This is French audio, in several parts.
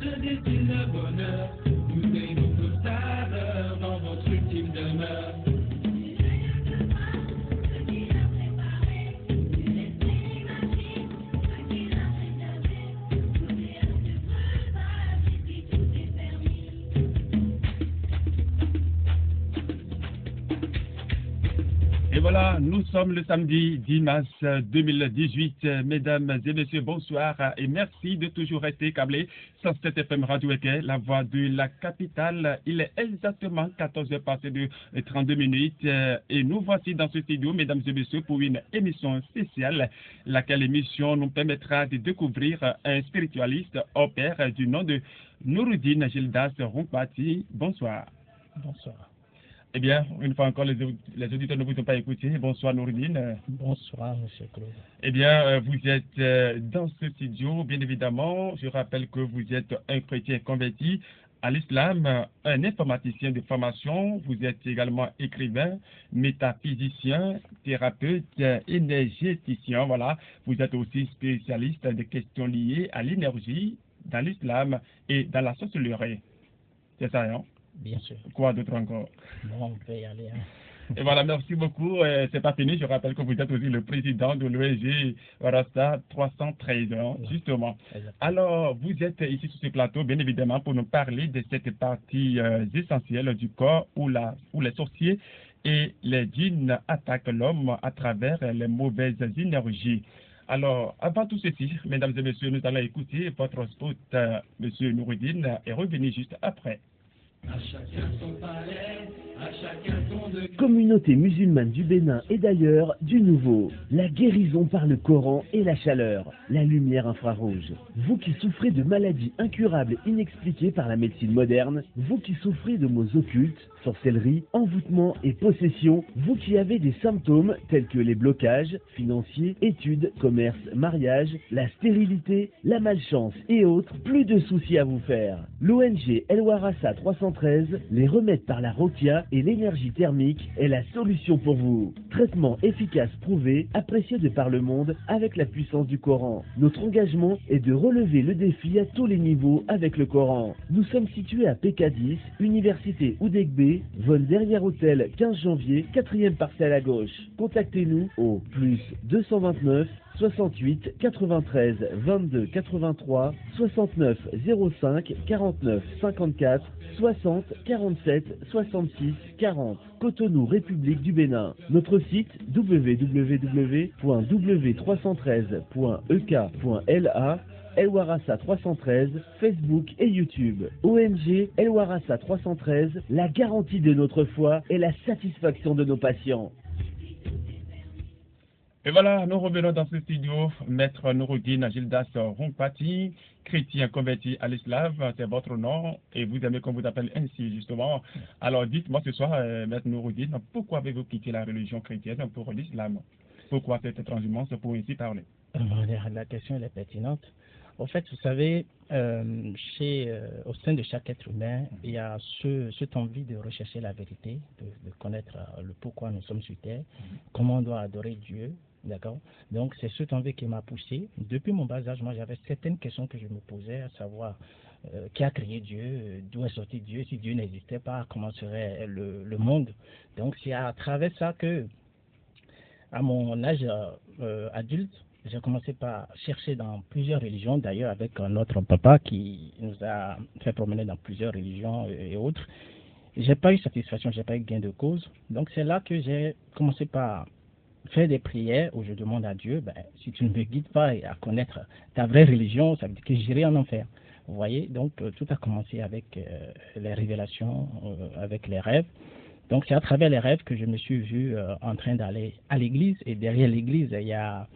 Un destin de bonheur, tout est beaucoup de saveur dans votre ultime demeure. Et voilà, nous sommes le samedi 10 mars 2018. Mesdames et messieurs, bonsoir et merci de toujours rester câblés sur cette FM Radio Eke, la voix de la capitale. Il est exactement 14h passé de 32 minutes et nous voici dans ce studio, mesdames et messieurs, pour une émission spéciale, laquelle émission nous permettra de découvrir un spiritualiste au père du nom de Nouroudine Gildas Rompati. Bonsoir. Bonsoir. Eh bien, une fois encore, les auditeurs ne vous ont pas écouté. Bonsoir Nouroudine. Bonsoir, M. Claude. Eh bien, vous êtes dans ce studio, bien évidemment. Je rappelle que vous êtes un chrétien converti à l'islam, un informaticien de formation. Vous êtes également écrivain, métaphysicien, thérapeute, énergéticien. Voilà. Vous êtes aussi spécialiste des questions liées à l'énergie dans l'islam et dans la sorcellerie. C'est ça, non? Bien sûr. Quoi d'autre encore? Bon, on peut y aller. Et voilà, merci beaucoup. C'est pas fini. Je rappelle que vous êtes aussi le président de l'ONG Rasta 313, hein, justement. Exactement. Alors, vous êtes ici sur ce plateau, bien évidemment, pour nous parler de cette partie essentielle du corps où les sorciers et les djinns attaquent l'homme à travers les mauvaises énergies. Alors, avant tout ceci, mesdames et messieurs, nous allons écouter votre spot, monsieur Nouroudine, et revenir juste après. À chacun son palais, à chacun son degré. Communauté musulmane du Bénin et d'ailleurs, du nouveau. La guérison par le Coran et la chaleur, la lumière infrarouge. Vous qui souffrez de maladies incurables inexpliquées par la médecine moderne, vous qui souffrez de maux occultes, sorcellerie, envoûtement et possession, vous qui avez des symptômes tels que les blocages financiers, études, commerce, mariage, la stérilité, la malchance et autres, plus de soucis à vous faire. L'ONG El Warassa 313, les remèdes par la roquia et l'énergie thermique est la solution pour vous. Traitement efficace prouvé, apprécié de par le monde avec la puissance du Coran. Notre engagement est de relever le défi à tous les niveaux avec le Coran. Nous sommes situés à PK10, Université Oudegbe, vol derrière hôtel 15 janvier, 4e parcelle à gauche. Contactez-nous au plus 229 68 93 22 83 69 05 49 54 60 47 66 40. Cotonou, République du Bénin. Notre site www.w313.ek.la. El Warassa 313, Facebook et YouTube. ONG El Warassa 313, la garantie de notre foi et la satisfaction de nos patients. Et voilà, nous revenons dans ce studio. Maître Nouroudine Gildas Rompati, chrétien converti à l'islam, c'est votre nom et vous aimez qu'on vous appelle ainsi justement. Alors dites-moi ce soir, Maître Nouroudine, pourquoi avez-vous quitté la religion chrétienne pour l'islam? Pourquoi cette transhumance pour ainsi parler? La question est pertinente. En fait, vous savez, au sein de chaque être humain, il y a cette envie de rechercher la vérité, de connaître le pourquoi nous sommes sur Terre, comment on doit adorer Dieu, d'accord? Donc, c'est cette envie qui m'a poussé. Depuis mon bas âge, moi, j'avais certaines questions que je me posais, à savoir qui a créé Dieu, d'où est sorti Dieu, si Dieu n'existait pas, comment serait le monde. Donc, c'est à travers ça que, à mon âge adulte, j'ai commencé par chercher dans plusieurs religions, d'ailleurs avec notre papa qui nous a fait promener dans plusieurs religions et autres. J'ai pas eu satisfaction, j'ai pas eu gain de cause. Donc c'est là que j'ai commencé par faire des prières où je demande à Dieu, si tu ne me guides pas à connaître ta vraie religion, ça veut dire que j'irai en enfer. Vous voyez, donc tout a commencé avec les révélations, avec les rêves. Donc c'est à travers les rêves que je me suis vu en train d'aller à l'église, et derrière l'église, il y a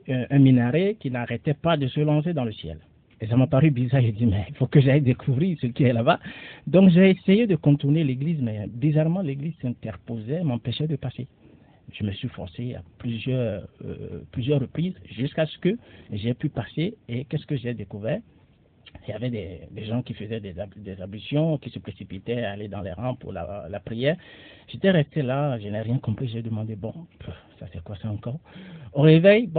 un minaret qui n'arrêtait pas de se lancer dans le ciel. Et ça m'a paru bizarre, j'ai dit, mais il faut que j'aille découvrir ce qui est là-bas. Donc j'ai essayé de contourner l'église, mais bizarrement l'église s'interposait, m'empêchait de passer. Je me suis forcé à plusieurs reprises jusqu'à ce que j'ai pu passer. Et qu'est-ce que j'ai découvert? Il y avait des gens qui faisaient des ablutions, qui se précipitaient à aller dans les rangs pour la prière. J'étais resté là, je n'ai rien compris. J'ai demandé, ça c'est quoi ça encore? Au réveil,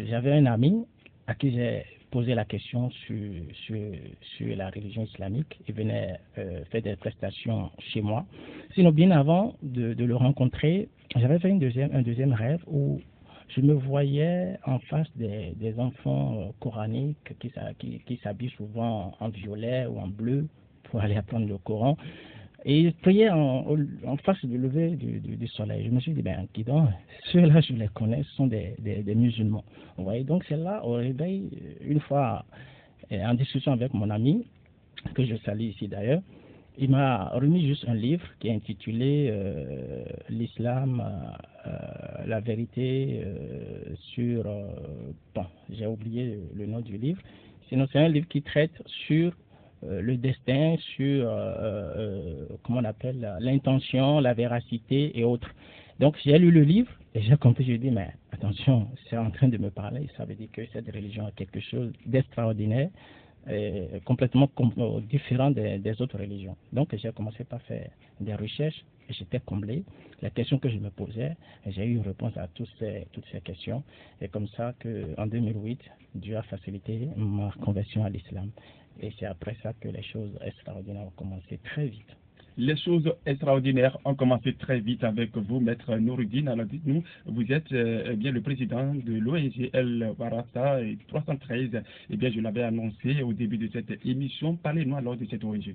j'avais un ami à qui j'ai poser la question sur la religion islamique. Il venait faire des prestations chez moi. Sinon, bien avant de le rencontrer, j'avais fait un deuxième rêve où je me voyais en face des enfants coraniques qui s'habillent souvent en violet ou en bleu pour aller apprendre le Coran. Et ils priaient en face du lever du soleil. Je me suis dit, qui donc, ceux-là, je les connais, ce sont des musulmans. Vous voyez, donc c'est là, au réveil, une fois en discussion avec mon ami, que je salue ici d'ailleurs, il m'a remis juste un livre qui est intitulé L'islam, la vérité sur... bon, j'ai oublié le nom du livre. Sinon, c'est un livre qui traite sur le destin, sur comment on appelle l'intention, la véracité et autres. Donc j'ai lu le livre et j'ai compris, je dis mais attention, c'est en train de me parler, ça veut dire que cette religion a quelque chose d'extraordinaire, complètement différent des autres religions. Donc j'ai commencé par faire des recherches et j'étais comblé. La question que je me posais, j'ai eu une réponse à toutes ces questions. Et comme ça qu'en 2008, Dieu a facilité ma conversion à l'islam. Et c'est après ça que les choses extraordinaires ont commencé très vite. Les choses extraordinaires ont commencé très vite avec vous, Maître Nouruddin. Alors dites-nous, vous êtes bien le président de l'ONG El Warata 313. Eh bien, je l'avais annoncé au début de cette émission. Parlez-nous alors de cette ONG.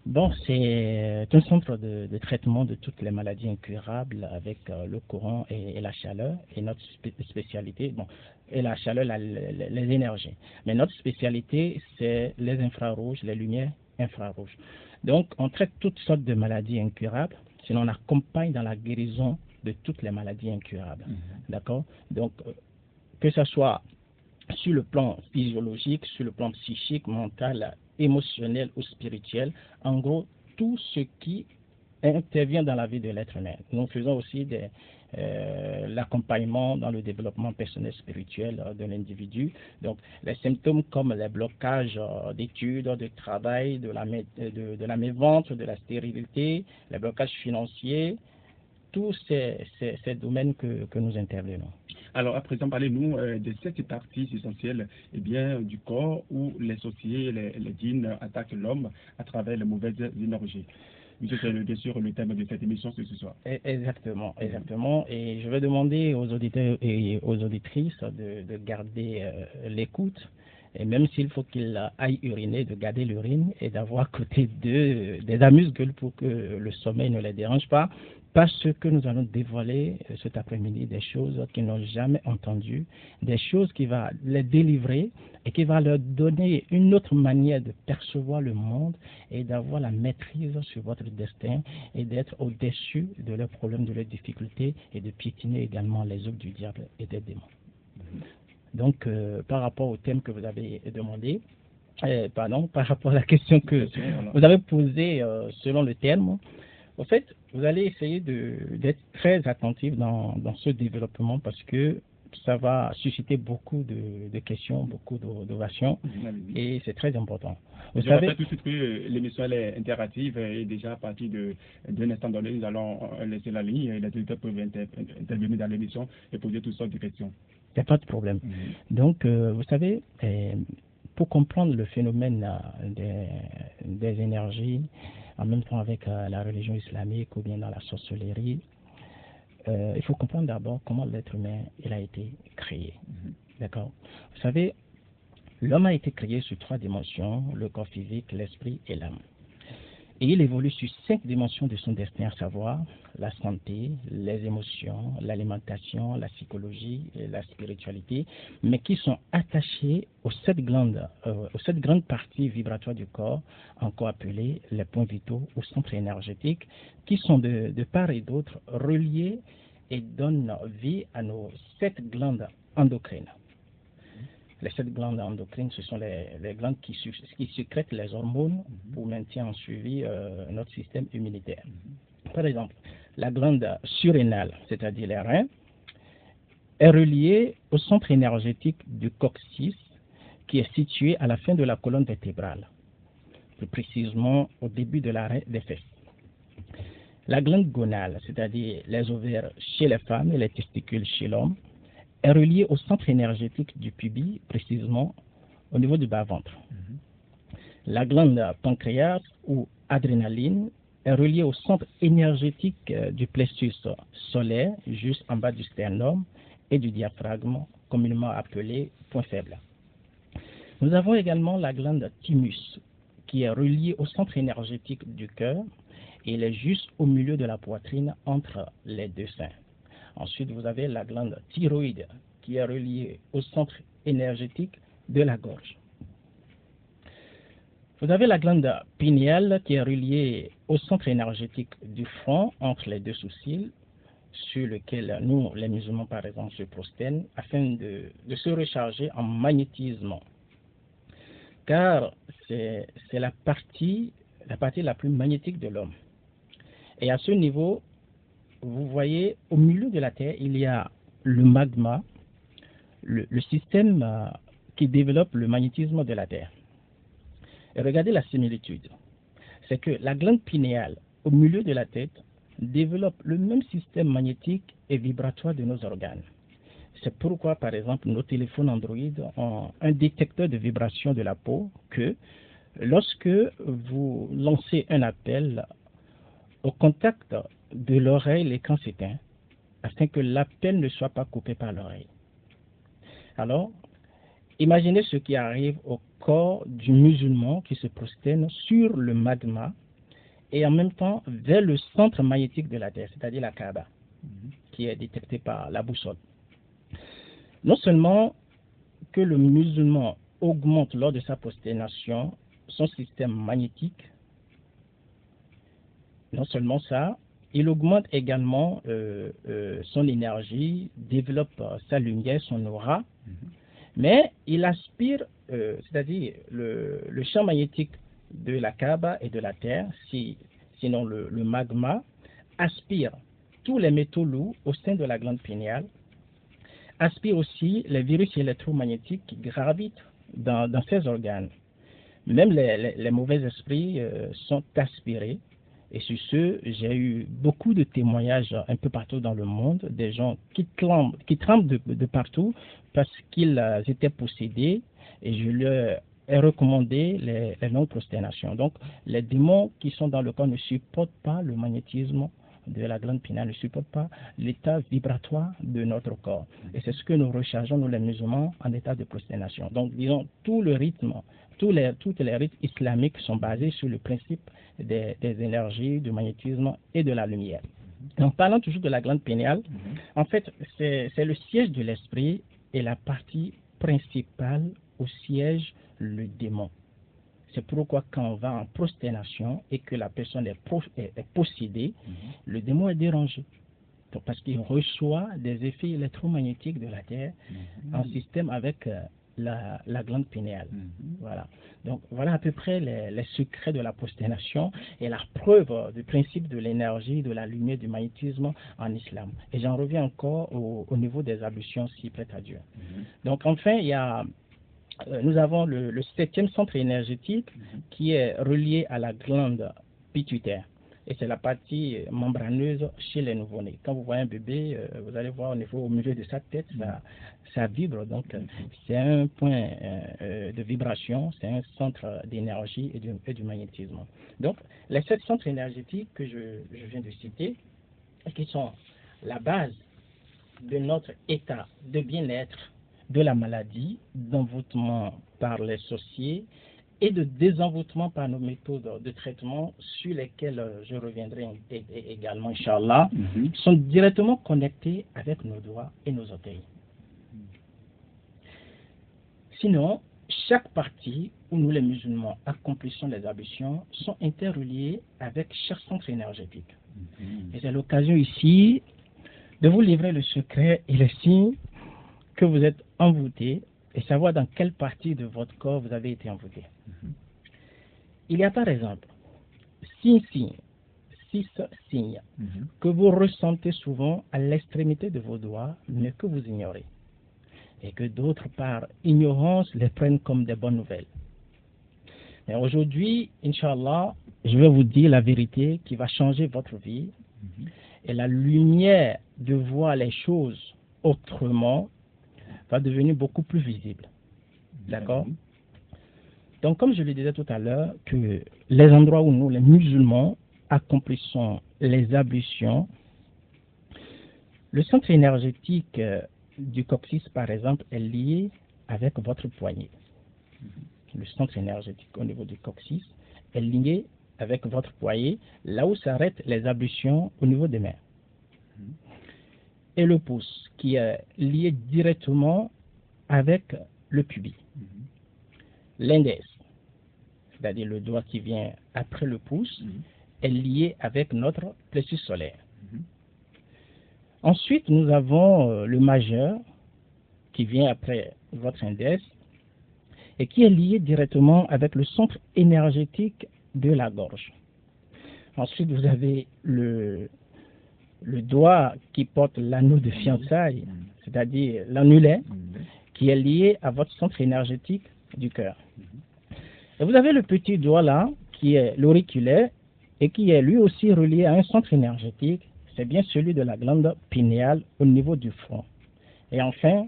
Bon, c'est un centre de traitement de toutes les maladies incurables avec le courant et la chaleur. Et notre spécialité, bon, et la chaleur, les énergies. Mais notre spécialité, c'est les infrarouges, les lumières infrarouges. Donc, on traite toutes sortes de maladies incurables, sinon on accompagne dans la guérison de toutes les maladies incurables. D'accord? Donc, que ce soit sur le plan physiologique, sur le plan psychique, mental, émotionnel ou spirituel, en gros, tout ce qui intervient dans la vie de l'être humain. Nous faisons aussi l'accompagnement dans le développement personnel spirituel de l'individu. Donc, les symptômes comme les blocages d'études, de travail, de la mévente, de la stérilité, les blocages financiers, tous ces domaines que nous intervenons. Alors, à présent, parlez-nous de cette partie essentielle du corps où les sorciers, les djinns attaquent l'homme à travers les mauvaises énergies. C'est bien sûr le thème de cette émission ce soir. Exactement. Et je vais demander aux auditeurs et aux auditrices de garder l'écoute. Et même s'il faut qu'ils aillent uriner, de garder l'urine et d'avoir à côté d'eux des amuse-gueules pour que le sommeil ne les dérange pas. Parce que nous allons dévoiler cet après-midi des choses qu'ils n'ont jamais entendues, des choses qui vont les délivrer et qui vont leur donner une autre manière de percevoir le monde et d'avoir la maîtrise sur votre destin et d'être au-dessus de leurs problèmes, de leurs difficultés et de piétiner également les œuvres du diable et des démons. Donc, par rapport au thème que vous avez demandé, par rapport à la question que vous avez posée selon le terme, en fait, vous allez essayer d'être très attentif dans ce développement parce que ça va susciter beaucoup de questions, beaucoup d'ovations et c'est très important. Vous savez tout de suite que l'émission est interactive et déjà à partir d'un instant donné, nous allons laisser la ligne et les auditeurs peuvent intervenir dans l'émission et poser toutes sortes de questions. Il n'y a pas de problème. Donc, vous savez, pour comprendre le phénomène des énergies, en même temps avec la religion islamique ou bien dans la sorcellerie, il faut comprendre d'abord comment l'être humain il a été créé. D'accord? Vous savez, l'homme a été créé sur 3 dimensions, le corps physique, l'esprit et l'âme. Et il évolue sur 5 dimensions de son destin, à savoir la santé, les émotions, l'alimentation, la psychologie et la spiritualité, mais qui sont attachées aux 7 grandes parties vibratoires du corps, encore appelées les points vitaux ou centres énergétiques, qui sont de part et d'autre reliés et donnent vie à nos 7 glandes endocrines. Les 7 glandes endocrines, ce sont les glandes qui sécrètent les hormones pour maintenir en suivi notre système immunitaire. Par exemple, la glande surrénale, c'est-à-dire les reins, est reliée au centre énergétique du coccyx qui est situé à la fin de la colonne vertébrale, plus précisément au début de l'arrêt des fesses. La glande gonale, c'est-à-dire les ovaires chez les femmes et les testicules chez l'homme, est reliée au centre énergétique du pubis, précisément au niveau du bas-ventre. La glande pancréas ou adrénaline est reliée au centre énergétique du plexus solaire, juste en bas du sternum et du diaphragme, communément appelé point faible. Nous avons également la glande thymus, qui est reliée au centre énergétique du cœur et elle est juste au milieu de la poitrine entre les deux seins. Ensuite, vous avez la glande thyroïde, qui est reliée au centre énergétique de la gorge. Vous avez la glande pinéale qui est reliée au centre énergétique du front entre les deux sourcils, sur lequel nous, les musulmans par exemple, se prosternent afin de se recharger en magnétisme. Car c'est la partie la plus magnétique de l'homme. Et à ce niveau, vous voyez, au milieu de la Terre, il y a le magma, le système qui développe le magnétisme de la Terre. Et regardez la similitude. C'est que la glande pinéale, au milieu de la tête, développe le même système magnétique et vibratoire de nos organes. C'est pourquoi, par exemple, nos téléphones Android ont un détecteur de vibration de la peau que, lorsque vous lancez un appel, au contact de l'oreille, l'écran s'éteint, afin que l'appel ne soit pas coupé par l'oreille. Alors, imaginez ce qui arrive au corps du musulman qui se prosterne sur le magma et en même temps vers le centre magnétique de la Terre, c'est-à-dire la Kaaba, qui est détecté par la boussole. Non seulement que le musulman augmente lors de sa prosternation son système magnétique, non seulement ça, il augmente également son énergie, développe sa lumière, son aura, mais il aspire, c'est-à-dire le champ magnétique de la Kaaba et de la Terre, sinon le magma, aspire tous les métaux lourds au sein de la glande pinéale, aspire aussi les virus électromagnétiques qui gravitent dans ces organes. Même les mauvais esprits sont aspirés. Et sur ce, j'ai eu beaucoup de témoignages un peu partout dans le monde, des gens qui tremblent de partout parce qu'ils étaient possédés, et je leur ai recommandé les longues prosternations. Donc, les démons qui sont dans le corps ne supportent pas le magnétisme de la glande pinéale, ne supportent pas l'état vibratoire de notre corps. Et c'est ce que nous rechargeons, nous les musulmans, en état de prosternation. Donc, disons, tout le rythme, tous les rites islamiques sont basés sur le principe des énergies, du magnétisme et de la lumière. En parlant toujours de la glande pinéale, en fait, c'est le siège de l'esprit et la partie principale où siège le démon. C'est pourquoi quand on va en prosternation et que la personne est possédée, le démon est dérangé. Donc, parce qu'il reçoit des effets électromagnétiques de la Terre en système avec la glande pinéale. Voilà. Donc voilà à peu près les secrets de la prosternation et la preuve du principe de l'énergie, de la lumière, du magnétisme en islam. Et j'en reviens encore au niveau des ablutions si prête à Dieu. Donc enfin, nous avons le 7e centre énergétique qui est relié à la glande pituitaire. Et c'est la partie membraneuse chez les nouveau-nés. Quand vous voyez un bébé, vous allez voir au milieu de sa tête, ça vibre. Donc, c'est un point de vibration, c'est un centre d'énergie et du magnétisme. Donc, les 7 centres énergétiques que je viens de citer, et qui sont la base de notre état de bien-être, de la maladie, d'envoûtement par les sorciers, et de désenvoûtement par nos méthodes de traitement sur lesquelles je reviendrai également, Inch'Allah, sont directement connectés avec nos doigts et nos orteils. Sinon, chaque partie où nous les musulmans accomplissons les ablutions sont interreliées avec chaque centre énergétique. Et c'est l'occasion ici de vous livrer le secret et le signe que vous êtes envoûté et savoir dans quelle partie de votre corps vous avez été envoûté. Il y a par exemple 6 signes que vous ressentez souvent à l'extrémité de vos doigts, mais que vous ignorez. Et que d'autres, par ignorance, les prennent comme des bonnes nouvelles. Mais aujourd'hui, Inch'Allah, je vais vous dire la vérité qui va changer votre vie. Et la lumière de voir les choses autrement va devenir beaucoup plus visible. D'accord? Donc, comme je le disais tout à l'heure, que les endroits où nous, les musulmans, accomplissons les ablutions, le centre énergétique du coccyx, par exemple, est lié avec votre poignet. Le centre énergétique au niveau du coccyx est lié avec votre poignet, là où s'arrêtent les ablutions au niveau des mains. Et le pouce, qui est lié directement avec le pubis. L'index, c'est-à-dire le doigt qui vient après le pouce, est lié avec notre plexus solaire. Ensuite, nous avons le majeur, qui vient après votre index, et qui est lié directement avec le centre énergétique de la gorge. Ensuite, vous avez le doigt qui porte l'anneau de fiançailles, c'est-à-dire l'annulaire, qui est lié à votre centre énergétique du cœur. Et vous avez le petit doigt là, qui est l'auriculaire, et qui est lui aussi relié à un centre énergétique, c'est bien celui de la glande pinéale au niveau du front. Et enfin,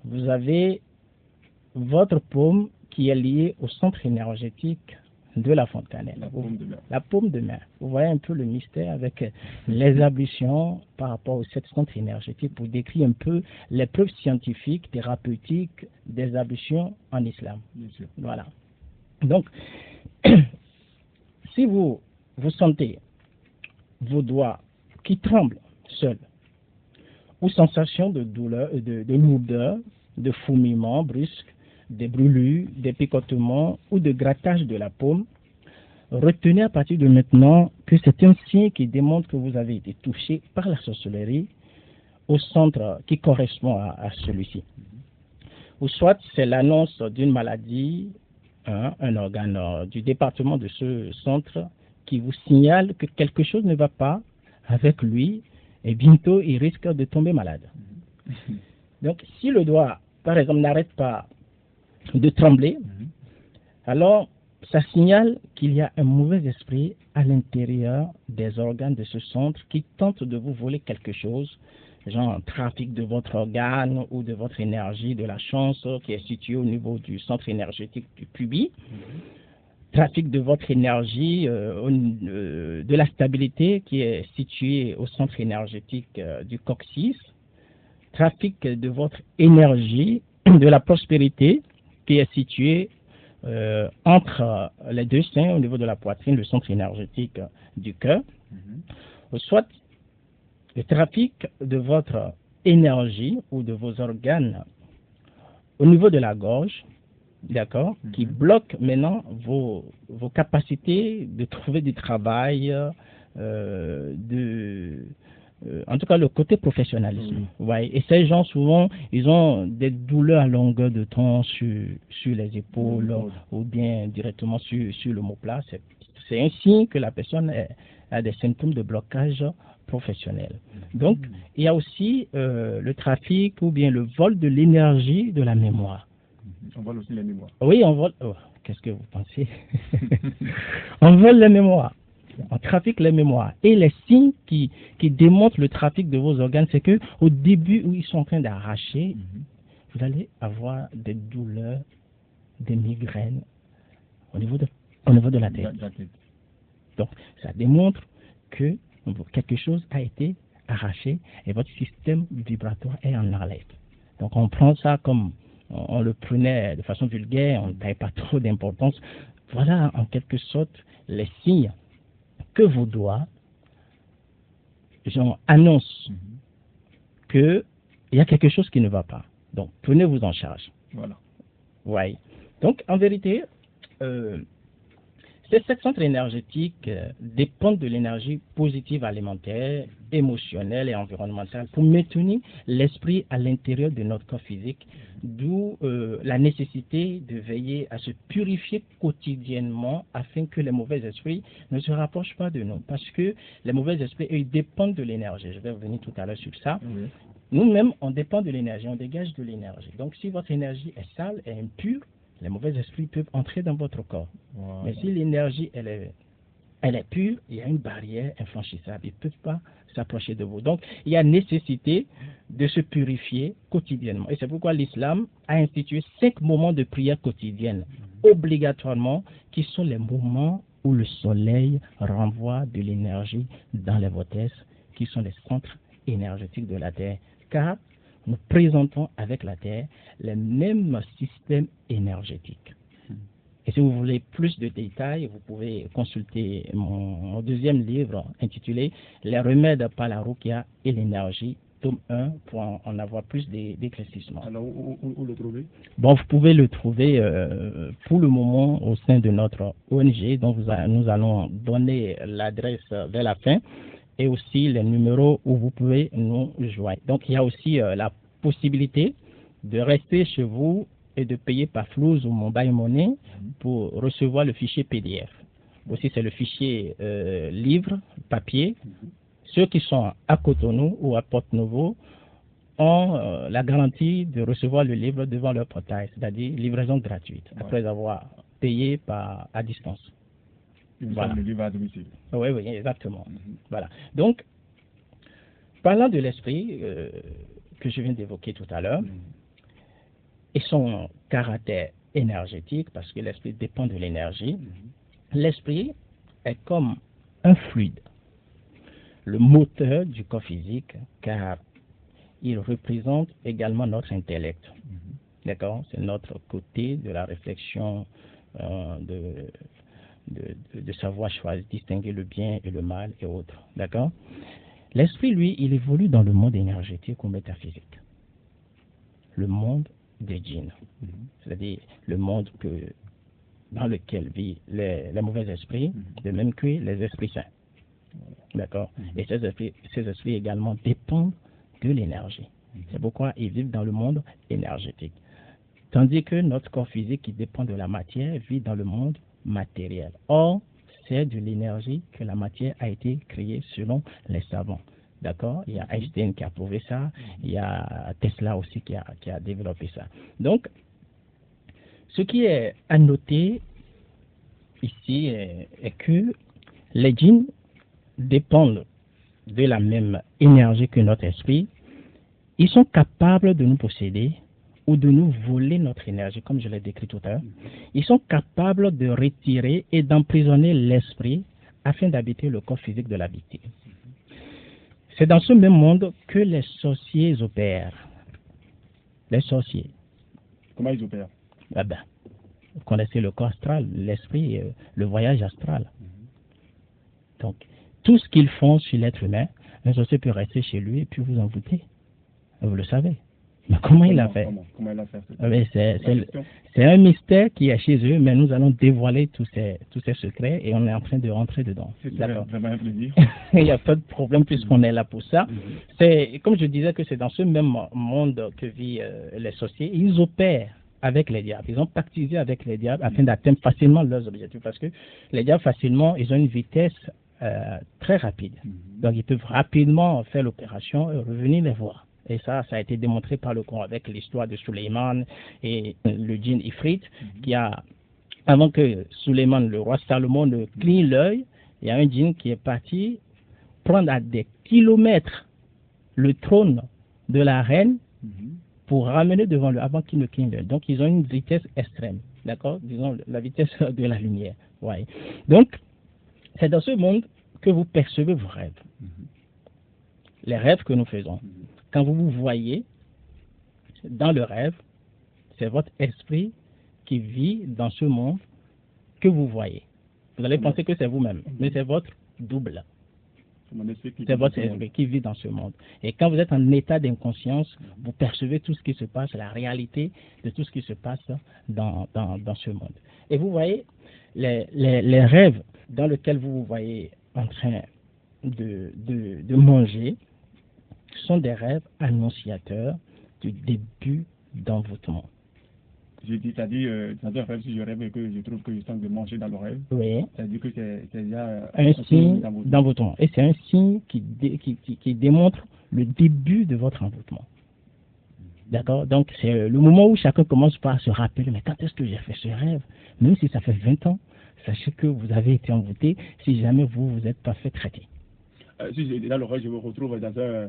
vous avez votre paume qui est liée au centre énergétique de la fontanelle. La paume de main. Vous voyez un peu le mystère avec les ablutions par rapport au centre énergétique pour décrire un peu les preuves scientifiques, thérapeutiques des ablutions en islam. Voilà. Donc, si vous sentez vos doigts qui tremblent seuls, ou sensation de douleur, de lourdeur, de fourmillement brusque, des brûlures, des picotements ou de grattage de la paume, retenez à partir de maintenant que c'est un signe qui démontre que vous avez été touché par la sorcellerie au centre qui correspond à celui-ci. Ou soit c'est l'annonce d'une maladie, un organe du département de ce centre qui vous signale que quelque chose ne va pas avec lui et bientôt il risque de tomber malade. Donc si le doigt, par exemple, n'arrête pas de trembler, alors ça signale qu'il y a un mauvais esprit à l'intérieur des organes de ce centre qui tente de vous voler quelque chose, genre trafic de votre organe ou de votre énergie, de la chance qui est située au niveau du centre énergétique du pubis, trafic de votre énergie, de la stabilité qui est située au centre énergétique du coccyx, trafic de votre énergie, de la prospérité qui est située entre les deux seins au niveau de la poitrine, le centre énergétique du cœur, soit le trafic de votre énergie ou de vos organes au niveau de la gorge, d'accord, qui bloque maintenant vos capacités de trouver du travail, en tout cas le côté professionnalisme. Ouais. Et ces gens souvent, ils ont des douleurs à longueur de temps sur les épaules ou bien directement sur l'omoplate. C'est un signe que la personne a des symptômes de blocage professionnel. Donc, il y a aussi le trafic ou bien le vol de l'énergie de la mémoire. On vole aussi les mémoires. Oui, on vole. Oh, qu'est-ce que vous pensez? On vole les mémoires. On trafique les mémoires. Et les signes qui démontrent le trafic de vos organes, c'est que au début où ils sont en train d'arracher, vous allez avoir des douleurs, des migraines au niveau de la tête. Donc, ça démontre que quelque chose a été arraché et votre système vibratoire est en alerte. Donc, on prend ça comme on le prenait de façon vulgaire, on ne taille pas trop d'importance. Voilà, en quelque sorte, les signes que vos doigts annoncent qu'il y a quelque chose qui ne va pas. Donc, prenez-vous en charge. Voilà. Ouais. Donc, en vérité, ces 7 centres énergétiques dépendent de l'énergie positive alimentaire, émotionnelle et environnementale pour maintenir l'esprit à l'intérieur de notre corps physique, d'où la nécessité de veiller à se purifier quotidiennement afin que les mauvais esprits ne se rapprochent pas de nous. Parce que les mauvais esprits, eux, ils dépendent de l'énergie. Je vais revenir tout à l'heure sur ça. Oui. Nous-mêmes, on dépend de l'énergie, on dégage de l'énergie. Donc, si votre énergie est sale et impure, les mauvais esprits peuvent entrer dans votre corps. Wow. Mais si l'énergie elle est elle est pure, il y a une barrière infranchissable. Ils ne peuvent pas s'approcher de vous. Donc, il y a nécessité de se purifier quotidiennement. Et c'est pourquoi l'islam a institué 5 moments de prière quotidienne, obligatoirement, qui sont les moments où le soleil renvoie de l'énergie dans les vortex, qui sont les centres énergétiques de la Terre. Car nous présentons avec la Terre les mêmes systèmes énergétiques. Et si vous voulez plus de détails, vous pouvez consulter mon deuxième livre intitulé « Les remèdes par la Ruqya et l'énergie », tome 1, pour en avoir plus d'éclaircissements. Alors, où le trouver? Bon, vous pouvez le trouver pour le moment au sein de notre ONG, dont nous allons donner l'adresse vers la fin, et aussi les numéros où vous pouvez nous joindre. Donc, il y a aussi la possibilité de rester chez vous et de payer par Flouz ou Mobile Money pour recevoir le fichier PDF. Aussi, c'est le fichier livre, papier. Ceux qui sont à Cotonou ou à Porto-Novo ont la garantie de recevoir le livre devant leur portail, c'est-à-dire livraison gratuite, après avoir payé à distance. Voilà. Le livre à domicile. Oui, oui, exactement. Voilà. Donc, parlant de l'esprit que je viens d'évoquer tout à l'heure, et son caractère énergétique, parce que l'esprit dépend de l'énergie, l'esprit est comme un fluide, le moteur du corps physique, car il représente également notre intellect. D'accord? C'est notre côté de la réflexion, de savoir choisir, distinguer le bien et le mal et autres. D'accord? L'esprit, lui, il évolue dans le monde énergétique ou métaphysique. Le monde des djinns, c'est-à-dire le monde dans lequel vivent les mauvais esprits, de même que les esprits saints. D'accord? Et ces esprits également dépendent de l'énergie. C'est pourquoi ils vivent dans le monde énergétique. Tandis que notre corps physique, qui dépend de la matière, vit dans le monde matériel. Or, c'est de l'énergie que la matière a été créée selon les savants. D'accord? Il y a Einstein qui a prouvé ça, il y a Tesla aussi qui a développé ça. Donc, ce qui est à noter ici est que les djinns dépendent de la même énergie que notre esprit. Ils sont capables de nous posséder ou de nous voler notre énergie, comme je l'ai décrit tout à l'heure. Ils sont capables de retirer et d'emprisonner l'esprit afin d'habiter le corps physique de la victime. C'est dans ce même monde que les sorciers opèrent. Les sorciers. Comment ils opèrent? Ah ben, vous connaissez le corps astral, l'esprit, le voyage astral. Donc, tout ce qu'ils font sur l'être humain, un sorcier peut rester chez lui et puis vous envoûter. Vous le savez. Mais comment il a fait? Comment il a fait? C'est un mystère qui est chez eux, mais nous allons dévoiler tous ces secrets et on est en train de rentrer dedans. C'est vraiment un plaisir. Il n'y a pas de problème puisqu'on est là pour ça. C'est comme je disais que c'est dans ce même monde que vivent les sorciers. Ils opèrent avec les diables. Ils ont pactisé avec les diables afin d'atteindre facilement leurs objectifs parce que les diables facilement, ils ont une vitesse très rapide. Donc ils peuvent rapidement faire l'opération et revenir les voir. Et ça a été démontré par le Coran avec l'histoire de Suleiman et le djinn Ifrit, qui a, avant que Suleiman, le roi Salomon, ne cligne l'œil, il y a un djinn qui est parti prendre à des kilomètres le trône de la reine pour ramener devant lui avant qu'il ne cligne l'œil. Donc ils ont une vitesse extrême, d'accord? Disons la vitesse de la lumière. Ouais. Donc, c'est dans ce monde que vous percevez vos rêves. Les rêves que nous faisons. Quand vous vous voyez dans le rêve, c'est votre esprit qui vit dans ce monde que vous voyez. Vous allez penser que c'est vous-même, mais c'est votre double. C'est votre esprit qui vit dans ce monde. Et quand vous êtes en état d'inconscience, vous percevez tout ce qui se passe, la réalité de tout ce qui se passe dans ce monde. Et vous voyez, les rêves dans lesquels vous vous voyez en train de manger, sont des rêves annonciateurs du début d'envoûtement. C'est-à-dire, dans un rêve, si je rêve et que je trouve que je sens de manger dans le rêve, oui. c'est-à-dire que c'est déjà un signe d'envoûtement. Et c'est un signe qui démontre le début de votre envoûtement. D'accord? Donc, c'est le moment où chacun commence par se rappeler, mais quand est-ce que j'ai fait ce rêve? Même si ça fait 20 ans, sachez que vous avez été envoûté si jamais vous êtes pas fait traiter. Si dans le rêve, je me retrouve dans un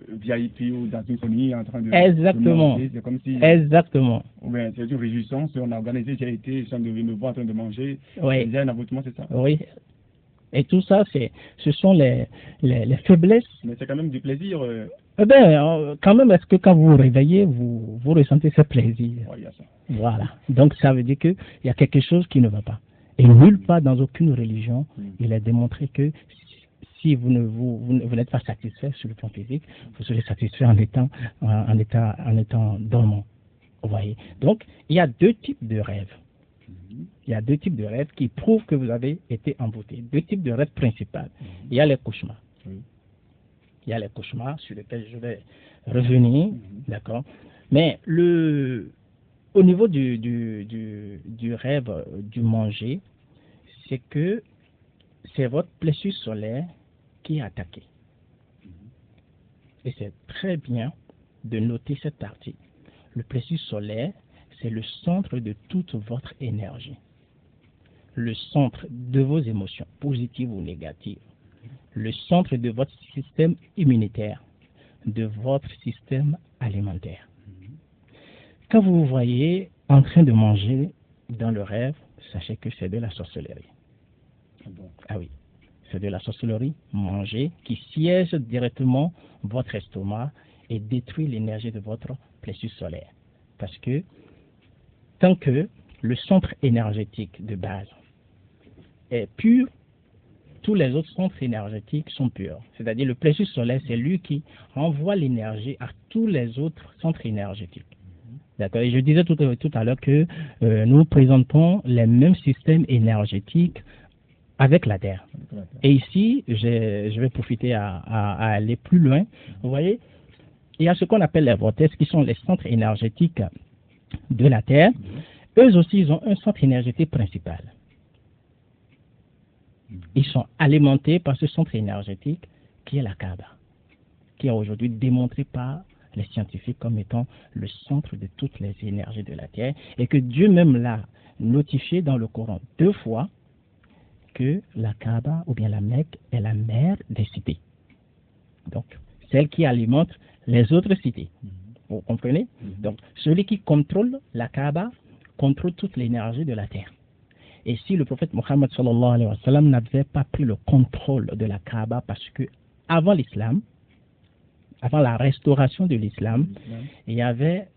VIP ou dans une famille en train de Exactement. manger, c'est comme si... Exactement. Ouais, c'est une réjouissance, on a organisé, j'ai été, je me vois en train de manger, Oui. il y a un envoûtement, c'est ça? Oui. Et tout ça, ce sont les faiblesses. Mais c'est quand même du plaisir. Eh bien, quand même, est-ce que quand vous vous réveillez, vous ressentez ce plaisir? Ouais, il y a ça. Voilà. Donc, ça veut dire qu'il y a quelque chose qui ne va pas. Et nulle part dans aucune religion, il est démontré que si vous n'êtes pas satisfait sur le plan physique, vous serez satisfait en étant dormant. Vous voyez. Donc, il y a deux types de rêves. Il y a deux types de rêves qui prouvent que vous avez été envoûté. Deux types de rêves principaux. Il y a les cauchemars. Il y a les cauchemars sur lesquels je vais revenir, d'accord. Mais au niveau du rêve du manger, c'est que c'est votre plexus solaire qui est attaqué. Et c'est très bien de noter cette partie. Le plexus solaire, c'est le centre de toute votre énergie. Le centre de vos émotions, positives ou négatives. Le centre de votre système immunitaire, de votre système alimentaire. Quand vous vous voyez en train de manger dans le rêve, sachez que c'est de la sorcellerie. Ah oui, c'est de la sorcellerie, manger, qui siège directement votre estomac et détruit l'énergie de votre plexus solaire. Parce que tant que le centre énergétique de base est pur, tous les autres centres énergétiques sont purs. C'est-à-dire le plexus solaire, c'est lui qui envoie l'énergie à tous les autres centres énergétiques. D'accord. Et je disais tout à l'heure que nous présentons les mêmes systèmes énergétiques avec la Terre. Et ici, je vais profiter à aller plus loin. Vous voyez, il y a ce qu'on appelle les vortex, qui sont les centres énergétiques de la Terre. Eux aussi, ils ont un centre énergétique principal. Ils sont alimentés par ce centre énergétique qui est la Kaaba, qui est aujourd'hui démontré par les scientifiques comme étant le centre de toutes les énergies de la Terre, et que Dieu même l'a notifié dans le Coran 2 fois que la Kaaba ou bien la Mecque est la mère des cités. Donc, celle qui alimente les autres cités. Vous comprenez? Donc, celui qui contrôle la Kaaba contrôle toute l'énergie de la Terre. Et si le prophète Mohammed sallallahu alayhi wa sallam n'avait pas pris le contrôle de la Kaaba, parce que avant l'islam, avant la restauration de l'islam, il y avait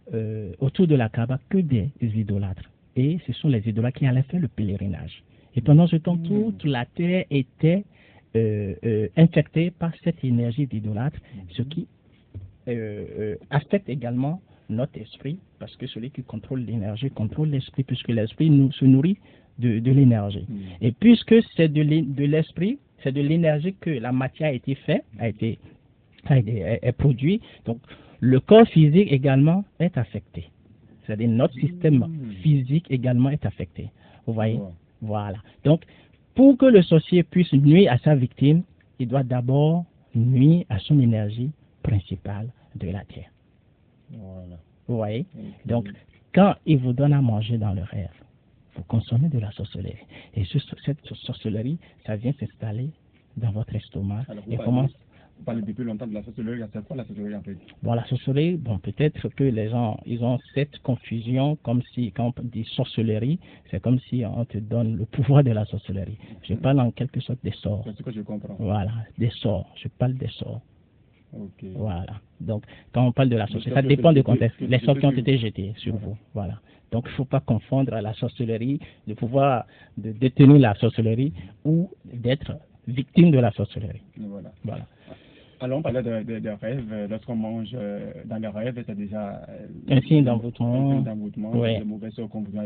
autour de la Kaaba que des idolâtres. Et ce sont les idolâtres qui allaient faire le pèlerinage. Et pendant ce temps, toute la terre était infectée par cette énergie d'idolâtre, ce qui affecte également notre esprit, parce que celui qui contrôle l'énergie contrôle l'esprit, puisque l'esprit se nourrit de l'énergie. Et puisque c'est de l'esprit, c'est de l'énergie que la matière a été faite, est produit, donc le corps physique également est affecté. C'est-à-dire notre système physique également est affecté. Vous voyez? Voilà. Donc, pour que le sorcier puisse nuire à sa victime, il doit d'abord nuire à son énergie principale de la terre. Voilà. Vous voyez? Donc, quand il vous donne à manger dans le rêve, vous consommez de la sorcellerie. Et cette sorcellerie, ça vient s'installer dans votre estomac. Alors, et commence. Vous parlez depuis longtemps de la sorcellerie. C'est quoi la sorcellerie en fait? Bon, la sorcellerie, peut-être que les gens, ils ont cette confusion, comme si, quand on dit sorcellerie, c'est comme si on te donne le pouvoir de la sorcellerie. Je parle en quelque sorte des sorts. C'est ce que je comprends. Voilà, des sorts. Je parle des sorts. Okay. Voilà. Donc, quand on parle de la sorcellerie, ça dépend du contexte. Les sorts qui ont été jetés sur vous. Voilà. Donc, il ne faut pas confondre la sorcellerie, le pouvoir de détenir la sorcellerie ou d'être victime de la sorcellerie. Voilà. Alors, on parlait de rêves. Lorsqu'on mange dans les rêves, c'est déjà un signe d'envoûtement. Un signe d'envoûtement, oui. De mauvais sorts qu'on vous a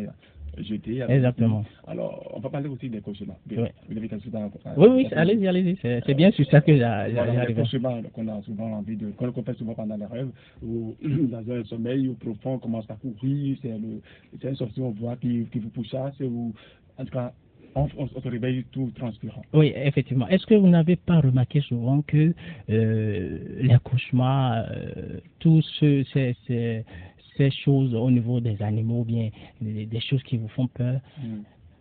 jetés. Exactement. Alors, on peut parler aussi des cauchemars. Oui, vous avez quelque chose à oui, allez-y. C'est bien sur ça que j'arrive. Les cauchemars qu'on a souvent envie de, qu'on fait souvent pendant les rêves, ou dans un sommeil profond, on commence à courir, c'est un sorcier, on voit qui vous pourchasse, ou en tout cas, on se réveille tout transpirant. Oui, effectivement. Est-ce que vous n'avez pas remarqué souvent que les cauchemars, tous ces ces choses au niveau des animaux, bien des choses qui vous font peur,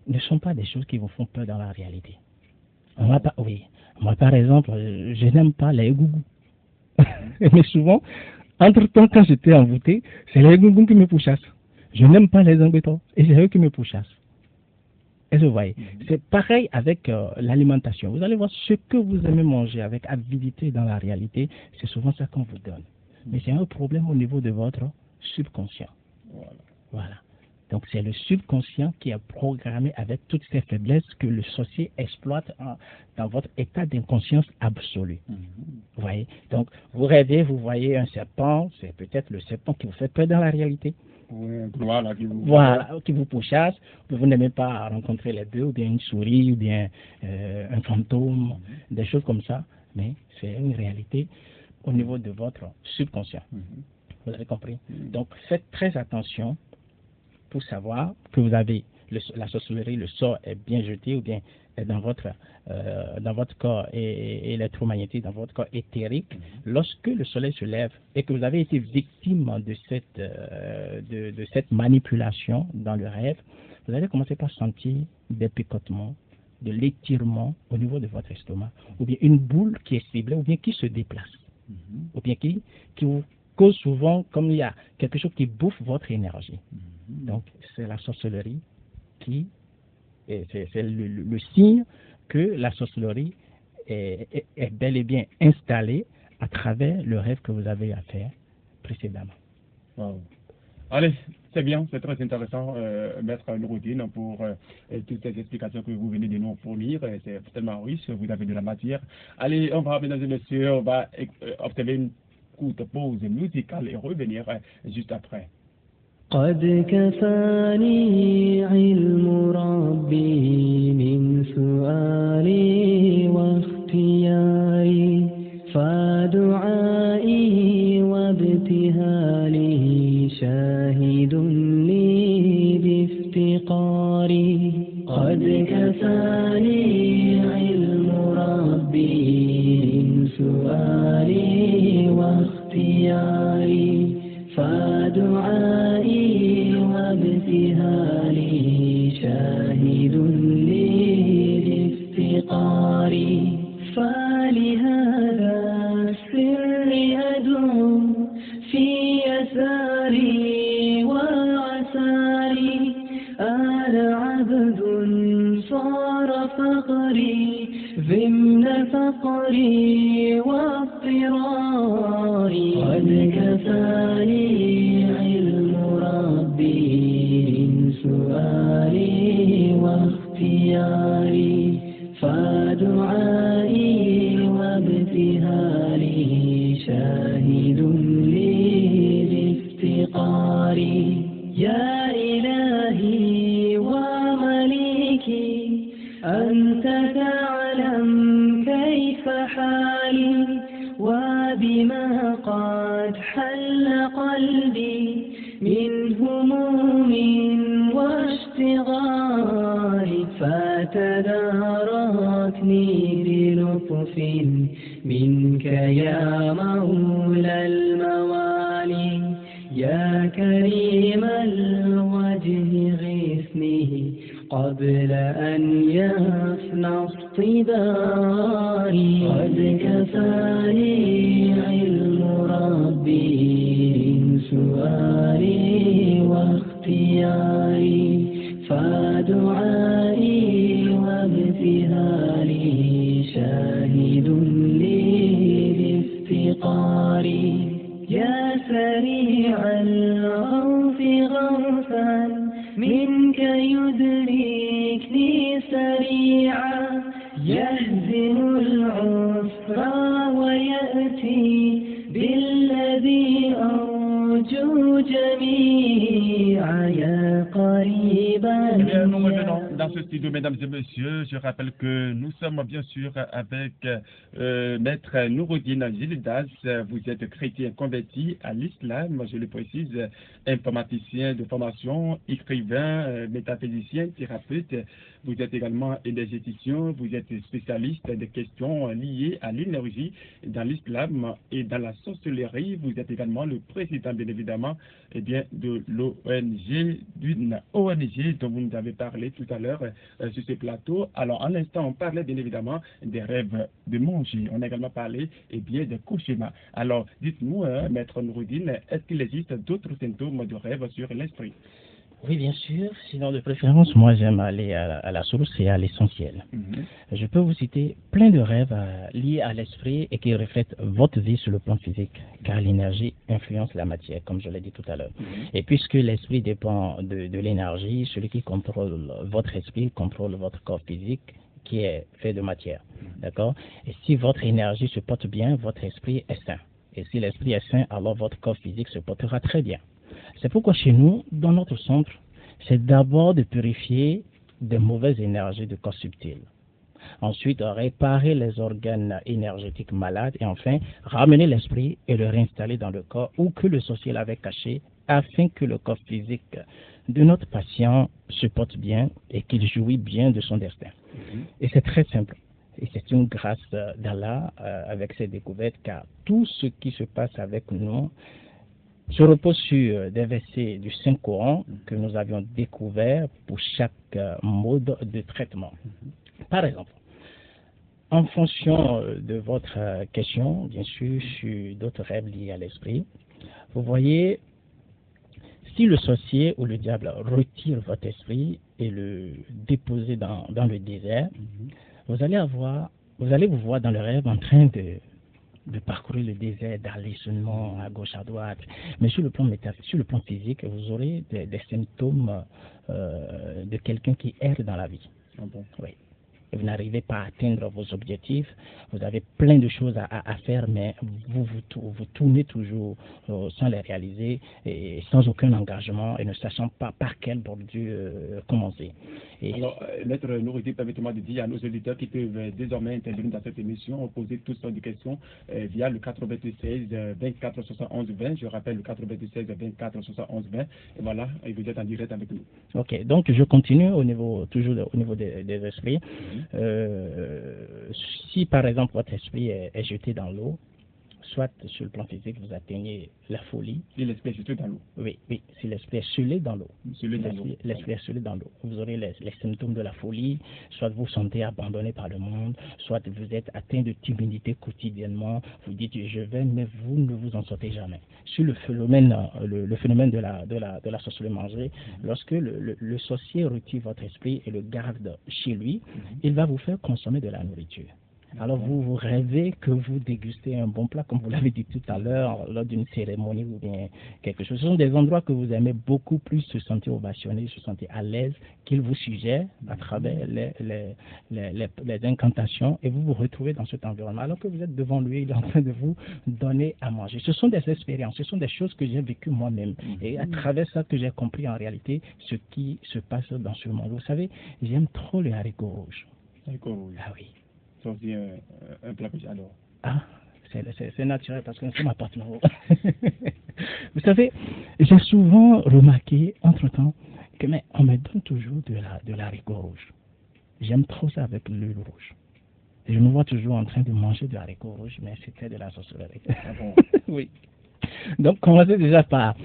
ne sont pas des choses qui vous font peur dans la réalité. Moi, par exemple, je n'aime pas les gougous. Mais souvent, entre-temps, quand j'étais envoûté, c'est les gougous qui me pourchassent. Je n'aime pas les embêtants et c'est eux qui me pourchassent. Et vous voyez, c'est pareil avec l'alimentation. Vous allez voir ce que vous aimez manger avec avidité dans la réalité, c'est souvent ça qu'on vous donne. Mais c'est un problème au niveau de votre subconscient. Voilà. Donc c'est le subconscient qui est programmé avec toutes ces faiblesses que le sorcier exploite dans votre état d'inconscience absolue. Vous voyez. Donc vous rêvez, vous voyez un serpent, c'est peut-être le serpent qui vous fait peur dans la réalité. Qui vous pourchasse. Vous n'aimez pas rencontrer les deux, ou bien une souris, ou bien un fantôme, des choses comme ça. Mais c'est une réalité au niveau de votre subconscient. Vous avez compris? Donc faites très attention pour savoir que vous avez la sorcellerie, le sort est bien jeté ou bien est dans votre corps et électromagnétique, dans votre corps éthérique. Lorsque le soleil se lève et que vous avez été victime de cette manipulation dans le rêve, vous allez commencer par sentir des picotements, de l'étirement au niveau de votre estomac, ou bien une boule qui est ciblée, ou bien qui se déplace, ou bien qui vous cause souvent, comme il y a quelque chose qui bouffe votre énergie. Donc, c'est la sorcellerie c'est le signe que la sorcellerie est bel et bien installée à travers le rêve que vous avez à faire précédemment. Wow. Allez, c'est bien, c'est très intéressant, Maître Nouroudine, pour toutes ces explications que vous venez de nous fournir. C'est tellement riche, vous avez de la matière. Allez, on va, mesdames et messieurs, on va obtenir une courte pause musicale et revenir juste après. قد كفاني علم ربي من سؤالي واختياري فدعائي وابتهالي شاهد لي بافتقاري قد كفاني علم ربي من سؤالي واختياري فدعائي وابتهالي شاهد لي بافتقاري فلهذا السر أدعو في يساري وعساري أنا عبد صار فقري ضمن فقري واضطراري قد كفاني علم ربي من سؤالي واختياري فدعائي وابتهالي شاهد لي بافتقاري يا إلهي ومليكي أنت تعلم كيف حالي وبما قد حل قلبي من هموم واشتغال فتداركني بلطف منك يا مولى الموالي يا كريم الوجه غثني قبل أن يفنى اصطباري قد كفاني علم ربي من سؤالي واختياري فدعائي وابتهالي شاهد لي بافتقاري يا سريع الغوث غوثا منك يدركني سريعا يهزم العسر ويأتي بالذي أرجو جميعا يا قريبا Dans ce studio, mesdames et messieurs, je rappelle que nous sommes bien sûr avec Maître Nouroudine Gildas. Vous êtes chrétien converti à l'islam, je le précise, informaticien de formation, écrivain, métaphysicien, thérapeute. Vous êtes également énergéticien, vous êtes spécialiste des questions liées à l'énergie dans l'islam et dans la sorcellerie. Vous êtes également le président, bien évidemment, de l'ONG, d'une ONG dont vous nous avez parlé tout à l'heure sur ce plateau. Alors, en l'instant, on parlait bien évidemment des rêves de manger. On a également parlé des cauchemars. Alors, dites-nous, Maître Nouroudine, est-ce qu'il existe d'autres symptômes de rêve sur l'esprit? Oui, bien sûr. Sinon, de préférence, moi, j'aime aller à la source et à l'essentiel. Je peux vous citer plein de rêves liés à l'esprit et qui reflètent votre vie sur le plan physique, car l'énergie influence la matière, comme je l'ai dit tout à l'heure. Et puisque l'esprit dépend de l'énergie, celui qui contrôle votre esprit contrôle votre corps physique, qui est fait de matière. D'accord? Et si votre énergie se porte bien, votre esprit est sain. Et si l'esprit est sain, alors votre corps physique se portera très bien. C'est pourquoi chez nous, dans notre centre, c'est d'abord de purifier des mauvaises énergies du corps subtil. Ensuite, réparer les organes énergétiques malades et enfin, ramener l'esprit et le réinstaller dans le corps où que le sorcier l'avait caché afin que le corps physique de notre patient se porte bien et qu'il jouit bien de son destin. Et c'est très simple. Et c'est une grâce d'Allah avec ces découvertes car tout ce qui se passe avec nous se repose sur des versets du Saint-Coran que nous avions découverts pour chaque mode de traitement. Par exemple, en fonction de votre question, bien sûr, sur d'autres rêves liés à l'esprit, vous voyez, si le sorcier ou le diable retire votre esprit et le déposer dans le désert, vous allez vous voir dans le rêve en train de parcourir le désert, d'aller seulement à gauche, à droite. Mais sur le plan physique, vous aurez des symptômes de quelqu'un qui erre dans la vie. Oui. Et vous n'arrivez pas à atteindre vos objectifs, vous avez plein de choses à faire, mais vous tournez toujours sans les réaliser, et sans aucun engagement, et ne sachant pas par quel bordure commencer. Alors, Maître Nouroudine, permettez-moi de dire à nos auditeurs qui peuvent désormais intervenir dans cette émission, poser toutes sortes de questions via le 96 24 71 20. Je rappelle le 96 24 71 20. Et voilà, et vous êtes en direct avec nous. Ok, donc je continue toujours au niveau des esprits. Si par exemple votre esprit est jeté dans l'eau, soit sur le plan physique vous atteignez la folie. Si l'esprit est jeté dans l'eau. Oui, si l'esprit est scellé dans l'eau. L'esprit est scellé dans l'eau. Vous aurez les symptômes de la folie, soit vous vous sentez abandonné par le monde, soit vous êtes atteint de timidité quotidiennement, vous dites je vais, mais vous ne vous en sortez jamais. Sur le phénomène de la sorcellerie, lorsque le sorcier retire votre esprit et le garde chez lui, il va vous faire consommer de la nourriture. Alors vous rêvez que vous dégustez un bon plat, comme vous l'avez dit tout à l'heure, lors d'une cérémonie ou bien quelque chose. Ce sont des endroits que vous aimez beaucoup plus se sentir ovationné, se sentir à l'aise, qu'il vous suggère à travers les incantations, et vous vous retrouvez dans cet environnement. Alors que vous êtes devant lui, il est en train de vous donner à manger. Ce sont des expériences, ce sont des choses que j'ai vécues moi-même. Et à travers ça que j'ai compris en réalité ce qui se passe dans ce monde. Vous savez, j'aime trop les haricots rouges. Haricots rouges. Ah oui. C'est aussi un plat que j'adore. Ah, c'est naturel parce que c'est ma partenaire. Vous savez, j'ai souvent remarqué entre-temps que on me donne toujours de l'haricot rouge. J'aime trop ça avec l'huile rouge. Et je me vois toujours en train de manger de l'haricot rouge, mais c'était de la sorcellerie. Ah bon? Oui. Donc, commencez déjà par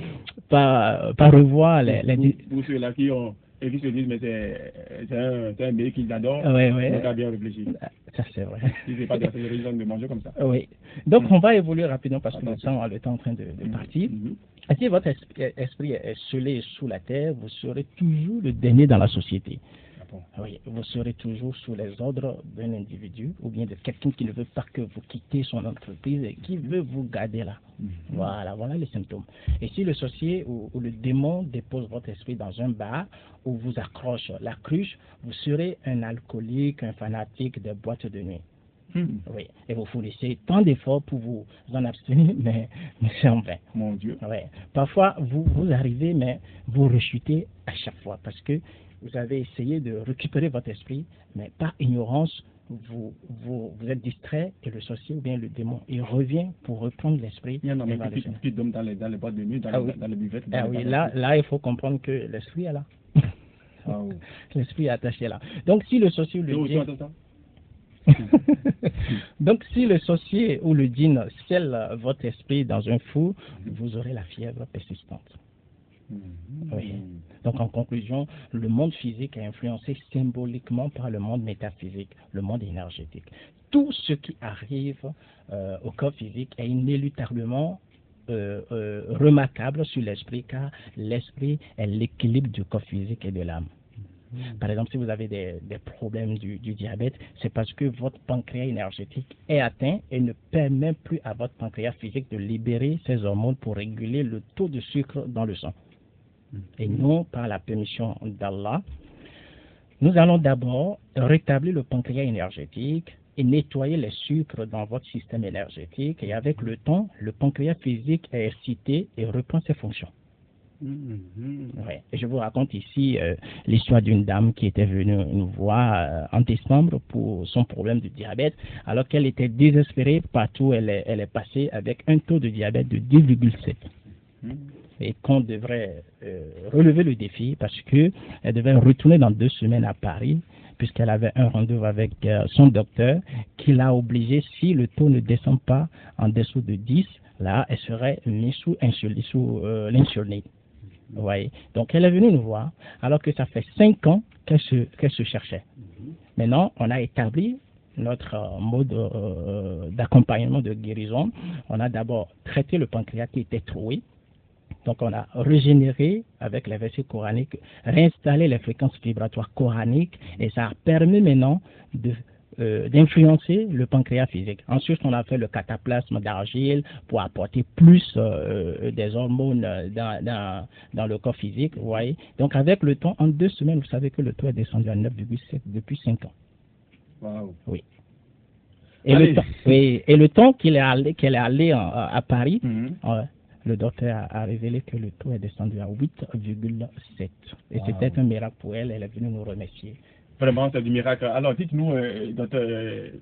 revoir Pour ceux-là qui se disent, mais c'est un mets qu'ils adorent, on a bien réfléchi. Ça, c'est vrai. Si c'est pas de la sorcellerie, de manger comme ça. Oui. Donc, on va évoluer rapidement parce que le temps est en train de partir. Si votre esprit est scellé sous la terre, vous serez toujours le dernier dans la société. Oui, vous serez toujours sous les ordres d'un individu ou bien de quelqu'un qui ne veut pas que vous quittez son entreprise et qui veut vous garder là. Voilà les symptômes. Et si le sorcier ou le démon dépose votre esprit dans un bar ou vous accroche la cruche, vous serez un alcoolique, un fanatique des boîtes de nuit. Oui, et vous fournissez tant d'efforts pour vous en abstenir, mais c'est en vain. Mon Dieu. Oui. Parfois, vous arrivez, mais vous rechutez à chaque fois parce que vous avez essayé de récupérer votre esprit, mais par ignorance, vous êtes distrait et le sorcier ou bien le démon, il revient pour reprendre l'esprit. Il y a un homme et va le faire. qui dorment dans les boîtes de nuit, dans les buvettes. Ah oui, là, il faut comprendre que l'esprit est là. L'esprit est attaché là. Donc, si le sorcier ou le djinn... Donc, si le sorcier ou le djinn scelle votre esprit dans un four, vous aurez la fièvre persistante. Oui. Donc, en conclusion, le monde physique est influencé symboliquement par le monde métaphysique, le monde énergétique. Tout ce qui arrive au corps physique est inéluctablement remarquable sur l'esprit, car l'esprit est l'équilibre du corps physique et de l'âme. Par exemple, si vous avez des problèmes du diabète, c'est parce que votre pancréas énergétique est atteint et ne permet plus à votre pancréas physique de libérer ses hormones pour réguler le taux de sucre dans le sang. Et non, par la permission d'Allah, nous allons d'abord rétablir le pancréas énergétique et nettoyer les sucres dans votre système énergétique. Et avec le temps, le pancréas physique est excité et reprend ses fonctions. Ouais. Et je vous raconte ici l'histoire d'une dame qui était venue nous voir en décembre pour son problème de diabète, alors qu'elle était désespérée partout où elle est passée avec un taux de diabète de 2,7. Et qu'on devrait relever le défi parce qu'elle devait retourner dans 2 semaines à Paris puisqu'elle avait un rendez-vous avec son docteur qui l'a obligée, si le taux ne descend pas en dessous de 10, là, elle serait mise sous l'insuline. Vous voyez. Donc, elle est venue nous voir alors que ça fait 5 ans qu'elle se cherchait. Maintenant, on a établi notre mode d'accompagnement de guérison. On a d'abord traité le pancréas qui était troué. Donc, on a régénéré avec les versets coraniques, réinstallé les fréquences vibratoires coraniques et ça a permis maintenant d'influencer le pancréas physique. Ensuite, on a fait le cataplasme d'argile pour apporter plus des hormones dans le corps physique. Vous voyez. Donc, avec le temps, en 2 semaines, vous savez que le taux est descendu à 9,7 depuis 5 ans. Wow. Oui. Et le temps qu'elle est allée à Paris, le docteur a révélé que le taux est descendu à 8,7. Et c'était un miracle pour elle. Elle est venue nous remercier. Vraiment, c'est du miracle. Alors, dites-nous, docteur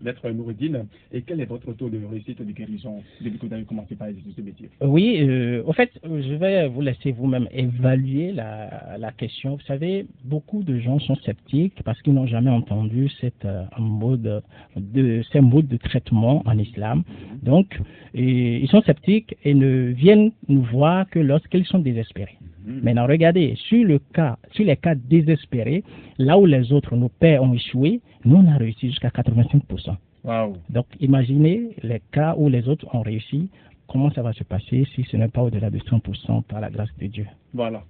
Maître Noureddine, et quel est votre taux de réussite de guérison depuis que vous avez commencé par exercer ce métier? Oui, au fait, je vais vous laisser vous-même évaluer la question. Vous savez, beaucoup de gens sont sceptiques parce qu'ils n'ont jamais entendu ces modes de traitement en islam. Donc, ils sont sceptiques et ne viennent nous voir que lorsqu'ils sont désespérés. Maintenant, regardez, sur les cas désespérés, là où les autres, nos pères, ont échoué, nous, on a réussi jusqu'à 85%. Wow. Donc, imaginez les cas où les autres ont réussi, comment ça va se passer si ce n'est pas au-delà de 100% par la grâce de Dieu. Voilà.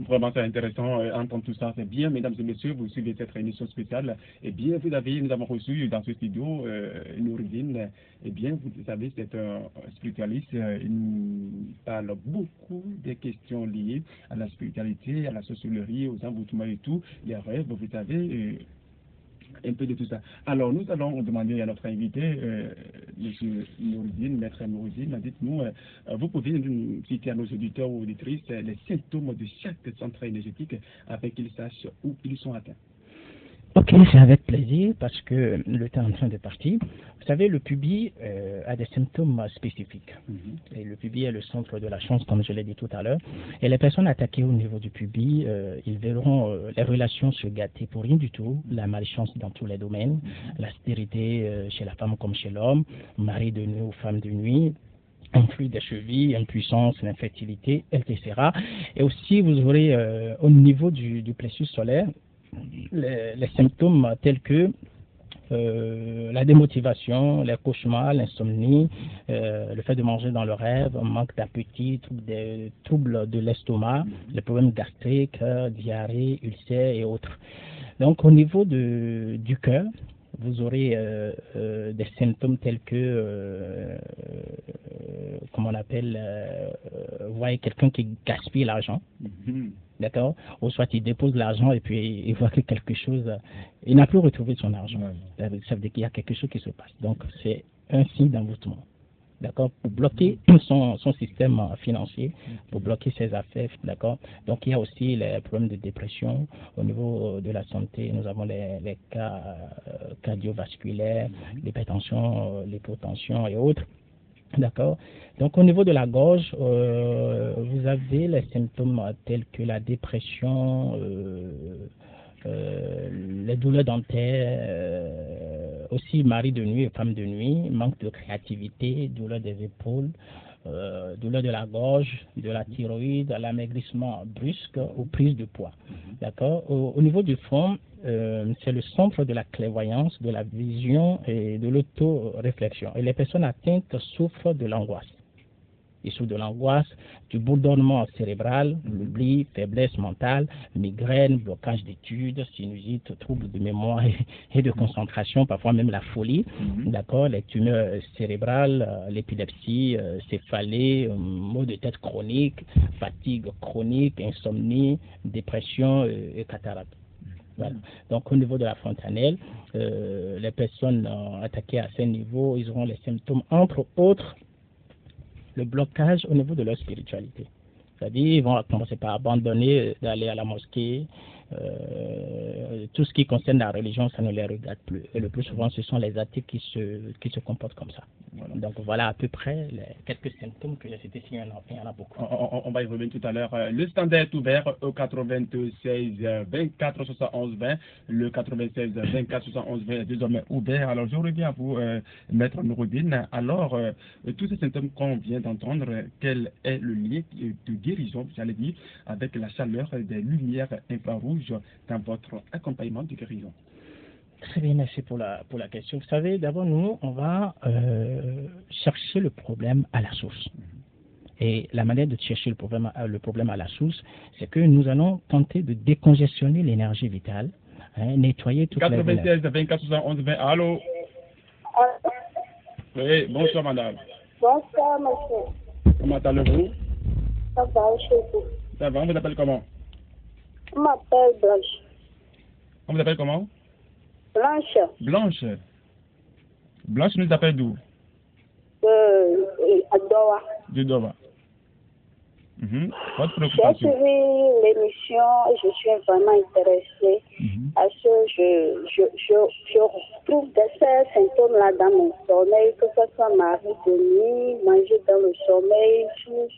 Vraiment, c'est intéressant d'entendre tout ça. C'est bien, mesdames et messieurs, vous suivez cette émission spéciale. Eh bien, nous avons reçu dans ce studio Noureddine. Eh bien, vous savez, c'est un spiritualiste. Il nous parle beaucoup des questions liées à la spiritualité, à la sorcellerie, aux envoûtements et tout. Les rêves, vous savez, un peu de tout ça. Alors, nous allons demander à notre invité, M. Noureddine, Maître Noureddine, dites-nous, vous pouvez nous citer à nos auditeurs ou auditrices les symptômes de chaque centre énergétique afin qu'ils sachent où ils sont atteints. Ok, c'est avec plaisir parce que le temps est en train de partir. Vous savez, le pubis a des symptômes spécifiques. Et le pubis est le centre de la chance, comme je l'ai dit tout à l'heure. Et les personnes attaquées au niveau du pubis, ils verront les relations se gâter pour rien du tout, la malchance dans tous les domaines, la stérilité chez la femme comme chez l'homme, mari de nuit ou femme de nuit, influx des chevilles, impuissance, l'infertilité, etc. Et aussi, vous aurez au niveau du plexus solaire, les symptômes tels que la démotivation, les cauchemars, l'insomnie, le fait de manger dans le rêve, manque d'appétit, troubles de l'estomac, les problèmes gastriques, diarrhée, ulcères et autres. Donc au niveau du cœur, vous aurez des symptômes tels que, comment on appelle, vous voyez quelqu'un qui gaspille l'argent. D'accord? Ou soit il dépose l'argent et puis il voit que quelque chose, il n'a plus retrouvé son argent. Ça veut dire qu'il y a quelque chose qui se passe. Donc c'est un signe d'envoûtement. d'accord, pour bloquer son système financier, pour bloquer ses affaires, d'accord. Donc il y a aussi les problèmes de dépression au niveau de la santé. Nous avons les cas cardiovasculaires, l'hypertension, l'hypotension et autres. D'accord. Donc au niveau de la gorge, vous avez les symptômes tels que la dépression, les douleurs dentaires, aussi mari de nuit et femme de nuit, manque de créativité, douleur des épaules, douleur de la gorge, de la thyroïde, l'amaigrissement brusque ou prise de poids. D'accord. Au niveau du front, c'est le centre de la clairvoyance, de la vision et de l'auto-réflexion. Et les personnes atteintes souffrent de l'angoisse. Ils souffrent de l'angoisse, du bourdonnement cérébral, l'oubli, faiblesse mentale, migraine, blocage d'études, sinusite, troubles de mémoire et de concentration, parfois même la folie, d'accord, les tumeurs cérébrales, l'épilepsie, céphalée, maux de tête chronique, fatigue chronique, insomnie, dépression et cataracte. Voilà. Donc au niveau de la fontanelle, les personnes attaquées à ce niveau, ils auront les symptômes entre autres le blocage au niveau de leur spiritualité. C'est-à-dire, ils vont commencer par abandonner d'aller à la mosquée. Tout ce qui concerne la religion, ça ne les regarde plus. Et le plus souvent, ce sont les athées qui se comportent comme ça. Voilà. Donc voilà à peu près quelques symptômes que j'ai cités. Il y en a beaucoup. On va y revenir tout à l'heure. Le standard est ouvert au 96 24 71 20. Le 96 24 71 20 est désormais ouvert. Alors je reviens à vous, Maître Nouroudine. Alors, tous ces symptômes qu'on vient d'entendre, quel est le lien de guérison, j'allais dire, avec la chaleur des lumières infrarouges dans votre accompagnement de guérison? Très bien, merci pour la question. Vous savez, d'abord, nous, on va chercher le problème à la source. Et la manière de chercher le problème à la source, c'est que nous allons tenter de décongestionner l'énergie vitale, nettoyer toute 96 24 71 20. Allô? Oui, bonsoir madame. Bonsoir monsieur. Comment allez-vous? Ça va chez vous? Ça va, on vous appelle comment? Je m'appelle Blanche. On vous appelle comment? Blanche. Blanche. Blanche nous appelle d'où? À Doha. De Doha. Votre J'ai préoccupation? suivi l'émission et je suis vraiment intéressée parce que je retrouve ces symptômes-là dans mon sommeil, que ce soit ma vie de nuit, manger dans le sommeil, tout.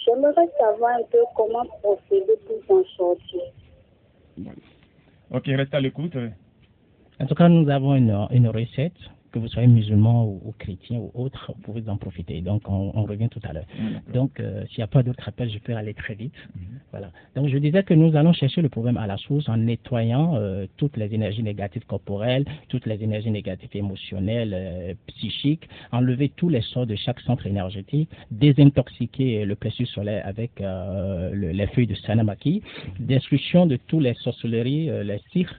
J'aimerais savoir un peu comment procéder pour en sortir. Ok, reste à l'écoute. En tout cas, nous avons une recette, que vous soyez musulman ou chrétien ou autre, vous pouvez en profiter. Donc, on revient tout à l'heure. Donc, s'il n'y a pas d'autres appels, je peux aller très vite. Voilà. Donc, je disais que nous allons chercher le problème à la source en nettoyant toutes les énergies négatives corporelles, toutes les énergies négatives émotionnelles, psychiques, enlever tous les sorts de chaque centre énergétique, désintoxiquer le plexus solaire avec les feuilles de Sanamaki, destruction de tous les sorcelleries, les cires,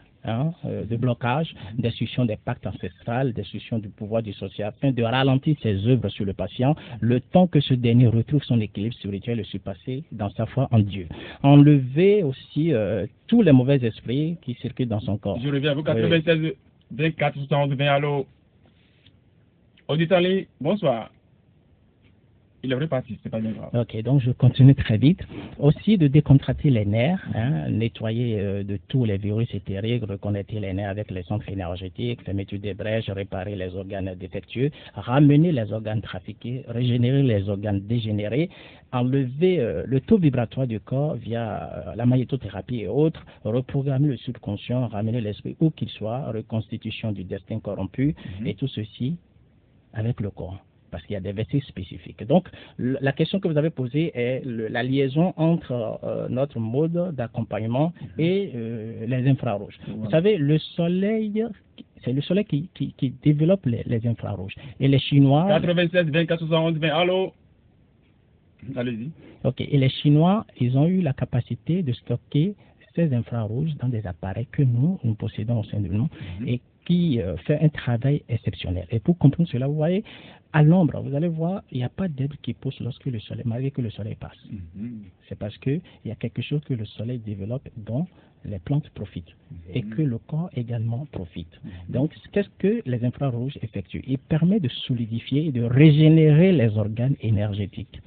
de blocage, destruction des pactes ancestrales, destruction du pouvoir du sorcier, afin de ralentir ses œuvres sur le patient, le temps que ce dernier retrouve son équilibre spirituel et se passer dans sa foi en Dieu. Enlever aussi tous les mauvais esprits qui circulent dans son corps. Je reviens à vous, 96 24 71 20. Allô? Auditeur, bonsoir. Il est reparti, c'est pas bien grave. Ok, donc je continue très vite. Aussi de décontracter les nerfs, nettoyer de tous les virus éthériques, reconnecter les nerfs avec les centres énergétiques, fermeture des brèches, réparer les organes défectueux, ramener les organes trafiqués, régénérer les organes dégénérés, enlever le taux vibratoire du corps via la magnétothérapie et autres, reprogrammer le subconscient, ramener l'esprit où qu'il soit, reconstitution du destin corrompu, et tout ceci avec le Coran. Parce qu'il y a des versets spécifiques. Donc, la question que vous avez posée est la liaison entre notre mode d'accompagnement et les infrarouges. Vous savez, le soleil, c'est le soleil qui développe les infrarouges. Et les Chinois... 96 24 71 20. Allô? Allez-y. Ok. Et les Chinois, ils ont eu la capacité de stocker ces infrarouges dans des appareils que nous possédons au sein de nous et qui fait un travail exceptionnel. Et pour comprendre cela, vous voyez, à l'ombre, vous allez voir, il n'y a pas d'herbe qui pousse lorsque malgré que le soleil passe. C'est parce qu'il y a quelque chose que le soleil développe, dont les plantes profitent et que le corps également profite. Donc, qu'est-ce que les infrarouges effectuent? Ils permettent de solidifier et de régénérer les organes énergétiques.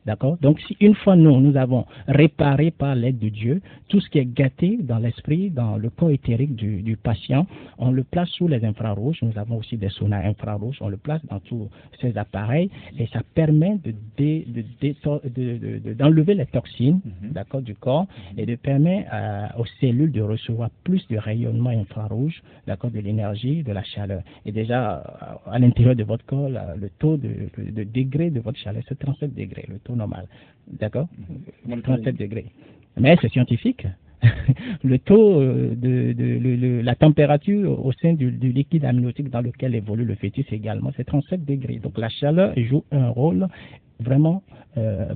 D'accord? Donc, si une fois nous avons réparé par l'aide de Dieu tout ce qui est gâté dans l'esprit, dans le corps éthérique du patient, on le place sous les infrarouges. Nous avons aussi des saunas infrarouges, on le place dans tous ces appareils et ça permet d'enlever les toxines, d'accord, du corps et de permettre aux cellules de recevoir plus de rayonnement infrarouge, d'accord, de l'énergie, de la chaleur. Et déjà, à l'intérieur de votre corps, le taux de degré de votre chaleur, c'est 37 degrés, le taux normal. D'accord? 37 degrés. Mais c'est scientifique. Le taux la température au sein du liquide amniotique dans lequel évolue le fœtus également, c'est 37 degrés. Donc la chaleur joue un rôle vraiment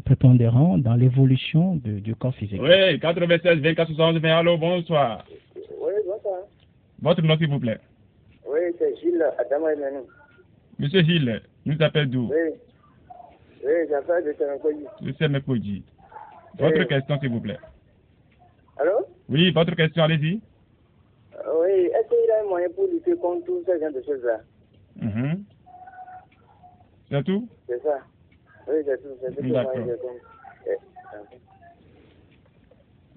prépondérant dans l'évolution du corps physique. Oui, 96, 24, 71, allô, bonsoir. Oui, bonsoir. Votre nom, s'il vous plaît. Oui, c'est Gilles Adama Emmanuel. Monsieur Gilles, nous appelle d'où? Oui, j'appelle de Sémékoji. De Sémékoji. Votre question, s'il vous plaît. Allô? Oui, votre question, allez-y. Oui, est-ce qu'il y a un moyen pour lutter contre tout ce genre de choses-là? C'est tout? C'est ça. Oui, c'est tout. C'est tout. D'accord.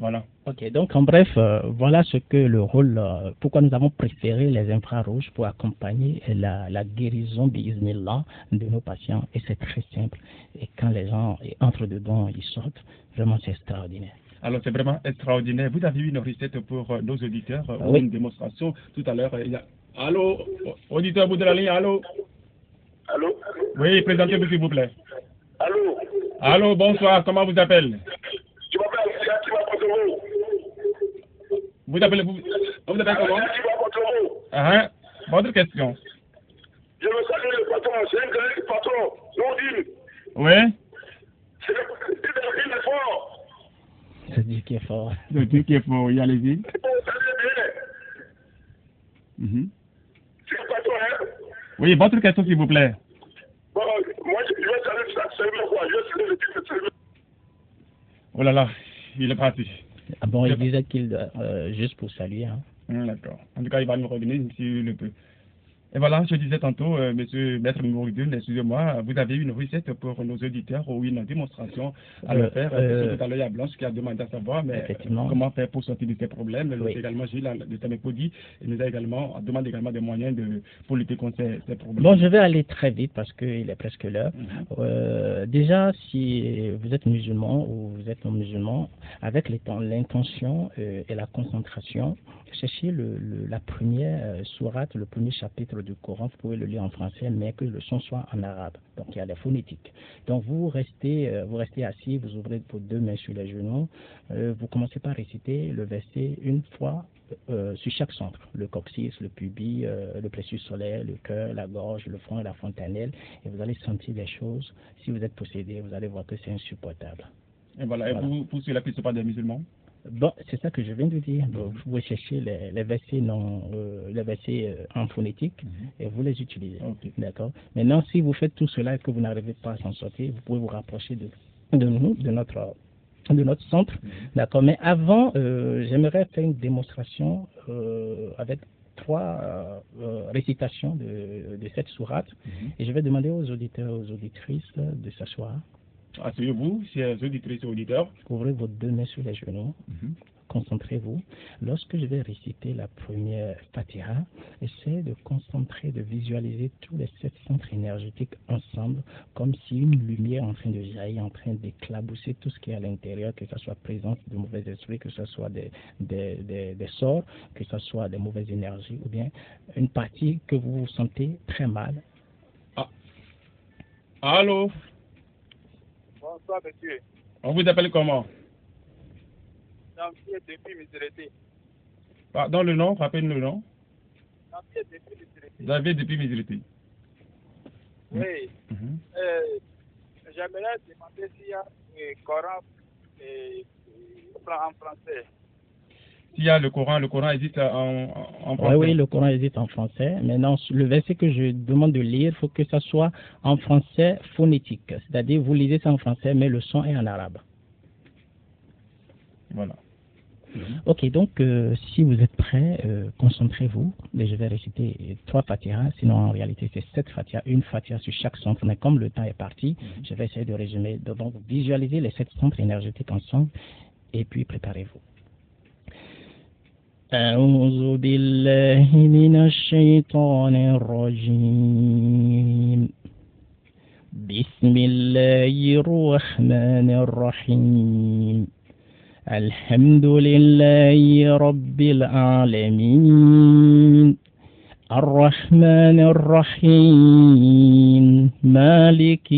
Voilà. Ok, donc en bref, voilà ce que le rôle, pourquoi nous avons préféré les infrarouges pour accompagner la guérison biiznillah de nos patients. Et c'est très simple. Et quand les gens entrent dedans, ils sortent, vraiment c'est extraordinaire. Alors c'est vraiment extraordinaire. Vous avez eu une recette pour nos auditeurs, oui. Une démonstration tout à l'heure. Allô, auditeur au bout de la ligne, allô? Allô? Oui, présentez-vous s'il vous plaît. Allô? Allô, bonsoir, comment vous appelez? Tu m'appelles Kotomo. Vous appelez comment? Votre question. Je veux saluer le patron, c'est un grand patron, Nourdine. Oui? C'est le fort. C'est Dieu qui est fort. C'est Dieu qui est fort, oui, allez-y. C'est le patron, hein? Oui, votre question s'il vous plaît. Bon, moi je vais saluer ça seulement quoi, je vais saluer le titre seulement. Oh là là, il est parti. Ah bon, il disait qu'il juste pour saluer. Hein. D'accord. En tout cas, il va nous revenir s'il le peut. Et voilà, je disais tantôt, monsieur Maître Nouroudine, excusez-moi, vous avez une recette pour nos auditeurs ou une démonstration à le faire. Tout à l'heure, il y a Blanche qui a demandé à savoir mais comment faire pour sortir de ces problèmes. Oui. Également, Gilles de Sémékoji nous a également demandé également des moyens pour lutter contre ces problèmes. Bon, je vais aller très vite parce qu'il est presque l'heure. Déjà, si vous êtes musulman ou vous êtes non musulman, avec l'intention et la concentration, cherchez la première sourate, le premier chapitre du Coran, vous pouvez le lire en français, mais que le son soit en arabe. Donc il y a les phonétiques. Donc vous restez assis, vous ouvrez vos deux mains sur les genoux, vous commencez par réciter le verset une fois sur chaque centre, le coccyx, le pubis, le plexus solaire, le cœur, la gorge, le front et la fontanelle, et vous allez sentir les choses. Si vous êtes possédé, vous allez voir que c'est insupportable. Et voilà. Et pour ceux-là qui ne sont pas des musulmans? Bon, c'est ça que je viens de dire. Donc, vous pouvez chercher les versets en phonétique et vous les utilisez. Okay. D'accord. Maintenant, si vous faites tout cela et que vous n'arrivez pas à s'en sortir, vous pouvez vous rapprocher de nous, de notre centre. D'accord. Mais avant, j'aimerais faire une démonstration avec 3 récitations de cette sourate. Et je vais demander aux auditeurs et aux auditrices de s'asseoir. Asseyez-vous, chers auditrices et auditeurs. Ouvrez vos deux mains sur les genoux. Concentrez-vous. Lorsque je vais réciter la première Fatiha, essayez de concentrer, de visualiser tous les 7 centres énergétiques ensemble, comme si une lumière en train de jaillir, en train d'éclabousser tout ce qui est à l'intérieur, que ce soit présence de mauvais esprits, que ce soit des sorts, que ce soit des mauvaises énergies, ou bien une partie que vous vous sentez très mal. Allô? Bonsoir, monsieur. On vous appelle comment? Jean-Pierre depuis Miserete. Pardon, le nom, rappelez-nous le nom. Jean-Pierre depuis Miserete. David depuis Miserete. Oui. J'aimerais demander s'il y a un Coran en français. S'il y a le Coran existe en français. Oui, le Coran existe en français. Maintenant, le verset que je demande de lire, il faut que ça soit en français phonétique. C'est-à-dire, vous lisez ça en français, mais le son est en arabe. Voilà. Ok, donc si vous êtes prêts, concentrez-vous. Je vais réciter 3 Fatiha, sinon en réalité c'est 7 Fatiha, une Fatiha sur chaque centre. Mais comme le temps est parti, je vais essayer de résumer. Donc visualisez les 7 centres énergétiques ensemble et puis préparez-vous. أعوذ بالله من الشيطان الرجيم بسم الله الرحمن الرحيم الحمد لله رب العالمين الرحمن الرحيم مالك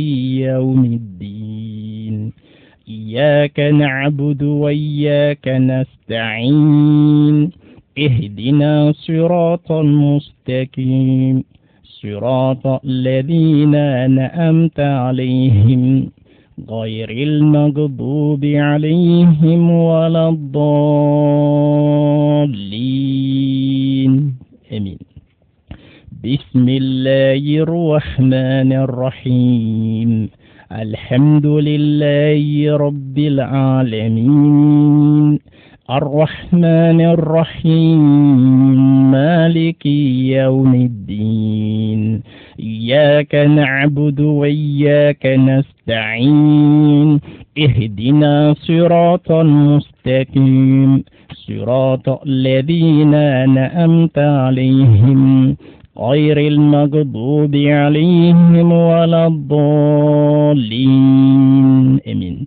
يوم الدين إياك نعبد وإياك نستعين اهدنا صراط مستقيم صراط الذين أنعمت عليهم غير المغضوب عليهم ولا الضالين آمين. بسم الله الرحمن الرحيم الحمد لله رب العالمين الرحمن الرحيم مالك يوم الدين إياك نعبد وإياك نستعين اهدنا صراط مستقيم صراط الذين أنعمت عليهم غير المغضوب عليهم ولا الضالين آمين.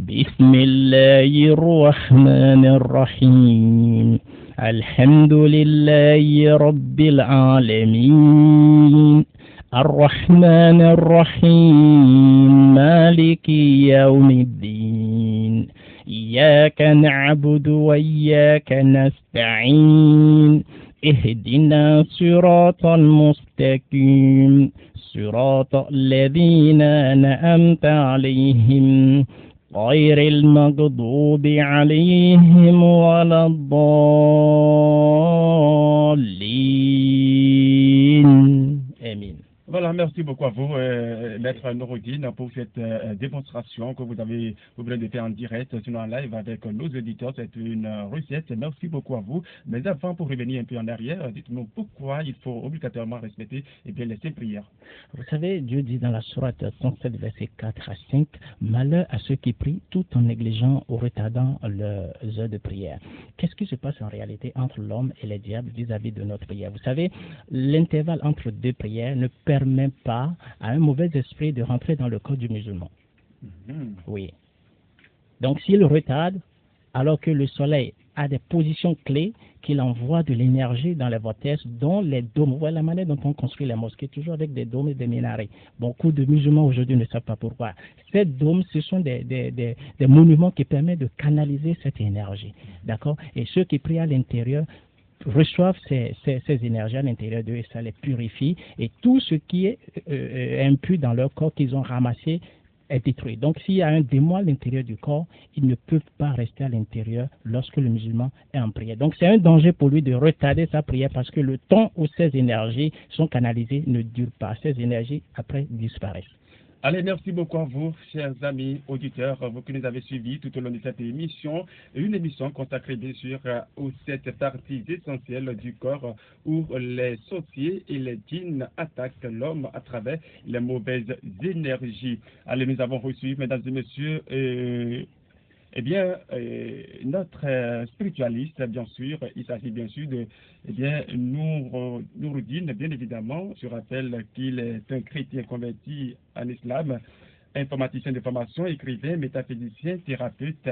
بسم الله الرحمن الرحيم الحمد لله رب العالمين الرحمن الرحيم مالك يوم الدين إياك نعبد وإياك نستعين اهدنا صراط المستقيم صراط الذين أنعمت عليهم غير المغضوب عليهم ولا الضالين آمين. Voilà, merci beaucoup à vous, Maître Nouroudine, pour cette démonstration que vous venez de faire en direct, sinon en live avec nos auditeurs. C'est une recette. Merci beaucoup à vous. Mais avant, pour revenir un peu en arrière, dites-nous pourquoi il faut obligatoirement respecter les 5 prières. Vous savez, Dieu dit dans la sourate 107, versets 4 à 5, malheur à ceux qui prient tout en négligeant ou retardant leurs heures de prière. Qu'est-ce qui se passe en réalité entre l'homme et les diables vis-à-vis de notre prière? Vous savez, l'intervalle entre 2 prières ne permet pas à un mauvais esprit de rentrer dans le corps du musulman. Oui. Donc s'il retarde, alors que le soleil a des positions clés, qu'il envoie de l'énergie dans les vortex, dont les dômes. Vous voyez la manière dont on construit les mosquées, toujours avec des dômes et des minarets. Beaucoup de musulmans aujourd'hui ne savent pas pourquoi. Ces dômes, ce sont des monuments qui permettent de canaliser cette énergie. D'accord? Et ceux qui prient à l'intérieur reçoivent ces énergies à l'intérieur d'eux et ça les purifie. Et tout ce qui est impur dans leur corps qu'ils ont ramassé est détruit. Donc s'il y a un démon à l'intérieur du corps, ils ne peuvent pas rester à l'intérieur lorsque le musulman est en prière. Donc c'est un danger pour lui de retarder sa prière parce que le temps où ces énergies sont canalisées ne dure pas. Ces énergies après disparaissent. Allez, merci beaucoup à vous, chers amis auditeurs, vous qui nous avez suivis tout au long de cette émission. Une émission consacrée, bien sûr, aux 7 parties essentielles du corps où les sorciers et les djinns attaquent l'homme à travers les mauvaises énergies. Allez, nous avons reçu, mesdames et messieurs, notre spiritualiste, bien sûr, il s'agit bien sûr de Nouroudine, bien évidemment. Je rappelle qu'il est un chrétien converti en islam, informaticien de formation, écrivain, métaphysicien, thérapeute,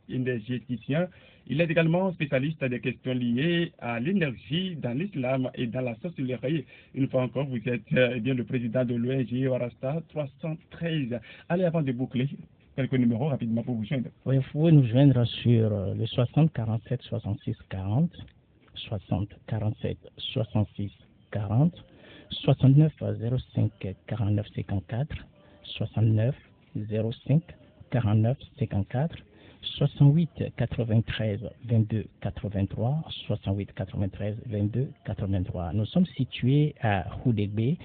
énergéticien. Il est également spécialiste des questions liées à l'énergie dans l'islam et dans la sorcellerie. Une fois encore, vous êtes le président de l'ONG Warasta 313. Allez, avant de boucler, quelques numéros rapidement pour vous joindre. Oui, vous pouvez nous joindre sur le 60 47 66 40, 60 47 66 40, 69 05 49 54, 69 05 49 54, 68 93 22 83, 68 93 22 83. Nous sommes situés à Houdegbe,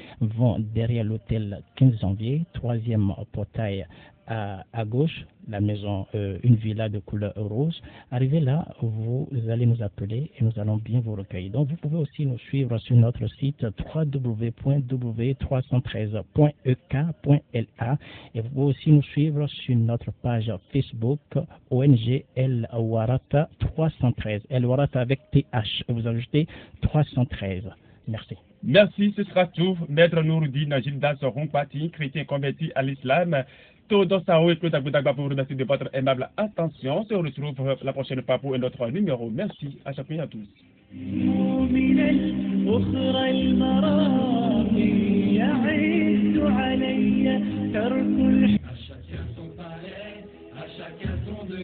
derrière l'hôtel 15 janvier, 3e portail à gauche, la maison, une villa de couleur rose. Arrivé là, vous allez nous appeler et nous allons bien vous recueillir. Donc, vous pouvez aussi nous suivre sur notre site www.313.ek.la et vous pouvez aussi nous suivre sur notre page Facebook ONG El Warata 313. El Warata avec TH. Vous ajoutez 313. Merci. Merci, ce sera tout. Maître Nouroudine Gildas Rompati, chrétien converti à l'islam. Todo Sao et Claude Agboudagba pour vous remercier de votre aimable attention. On se retrouve la prochaine fois pour un autre numéro. Merci à chacun et à tous. من الأخرى المراقي يعز علي ترك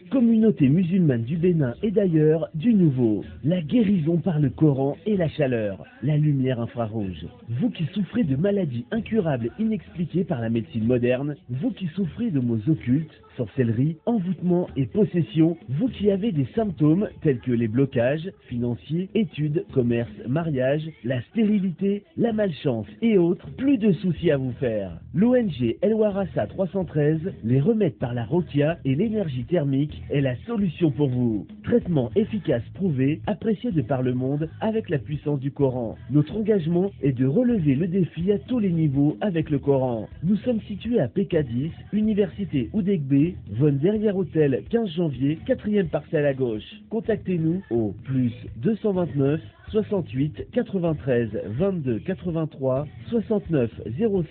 Communauté musulmane du Bénin et d'ailleurs, du nouveau. La guérison par le Coran et la chaleur. La lumière infrarouge. Vous qui souffrez de maladies incurables inexpliquées par la médecine moderne, vous qui souffrez de maux occultes, sorcellerie, envoûtement et possession, vous qui avez des symptômes tels que les blocages financiers, études, commerce, mariage, la stérilité, la malchance et autres, plus de soucis à vous faire. L'ONG El Warasa 313, les remèdes par la Rokia et l'énergie thermique est la solution pour vous. Traitement efficace prouvé, apprécié de par le monde avec la puissance du Coran. Notre engagement est de relever le défi à tous les niveaux avec le Coran. Nous sommes situés à PK10, Université Oudegbe, Von derrière hôtel 15 janvier, 4e parcelle à gauche. Contactez-nous au plus 229 68 93 22 83 69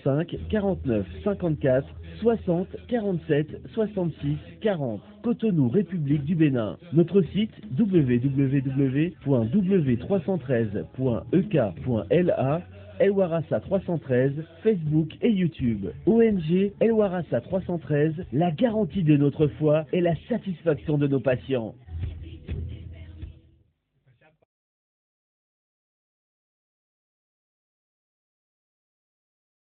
05 49 54 60 47 66 40. Cotonou, République du Bénin. Notre site www.w313.ek.la, El Warasa 313, Facebook et YouTube. ONG El Warasa 313, la garantie de notre foi et la satisfaction de nos patients.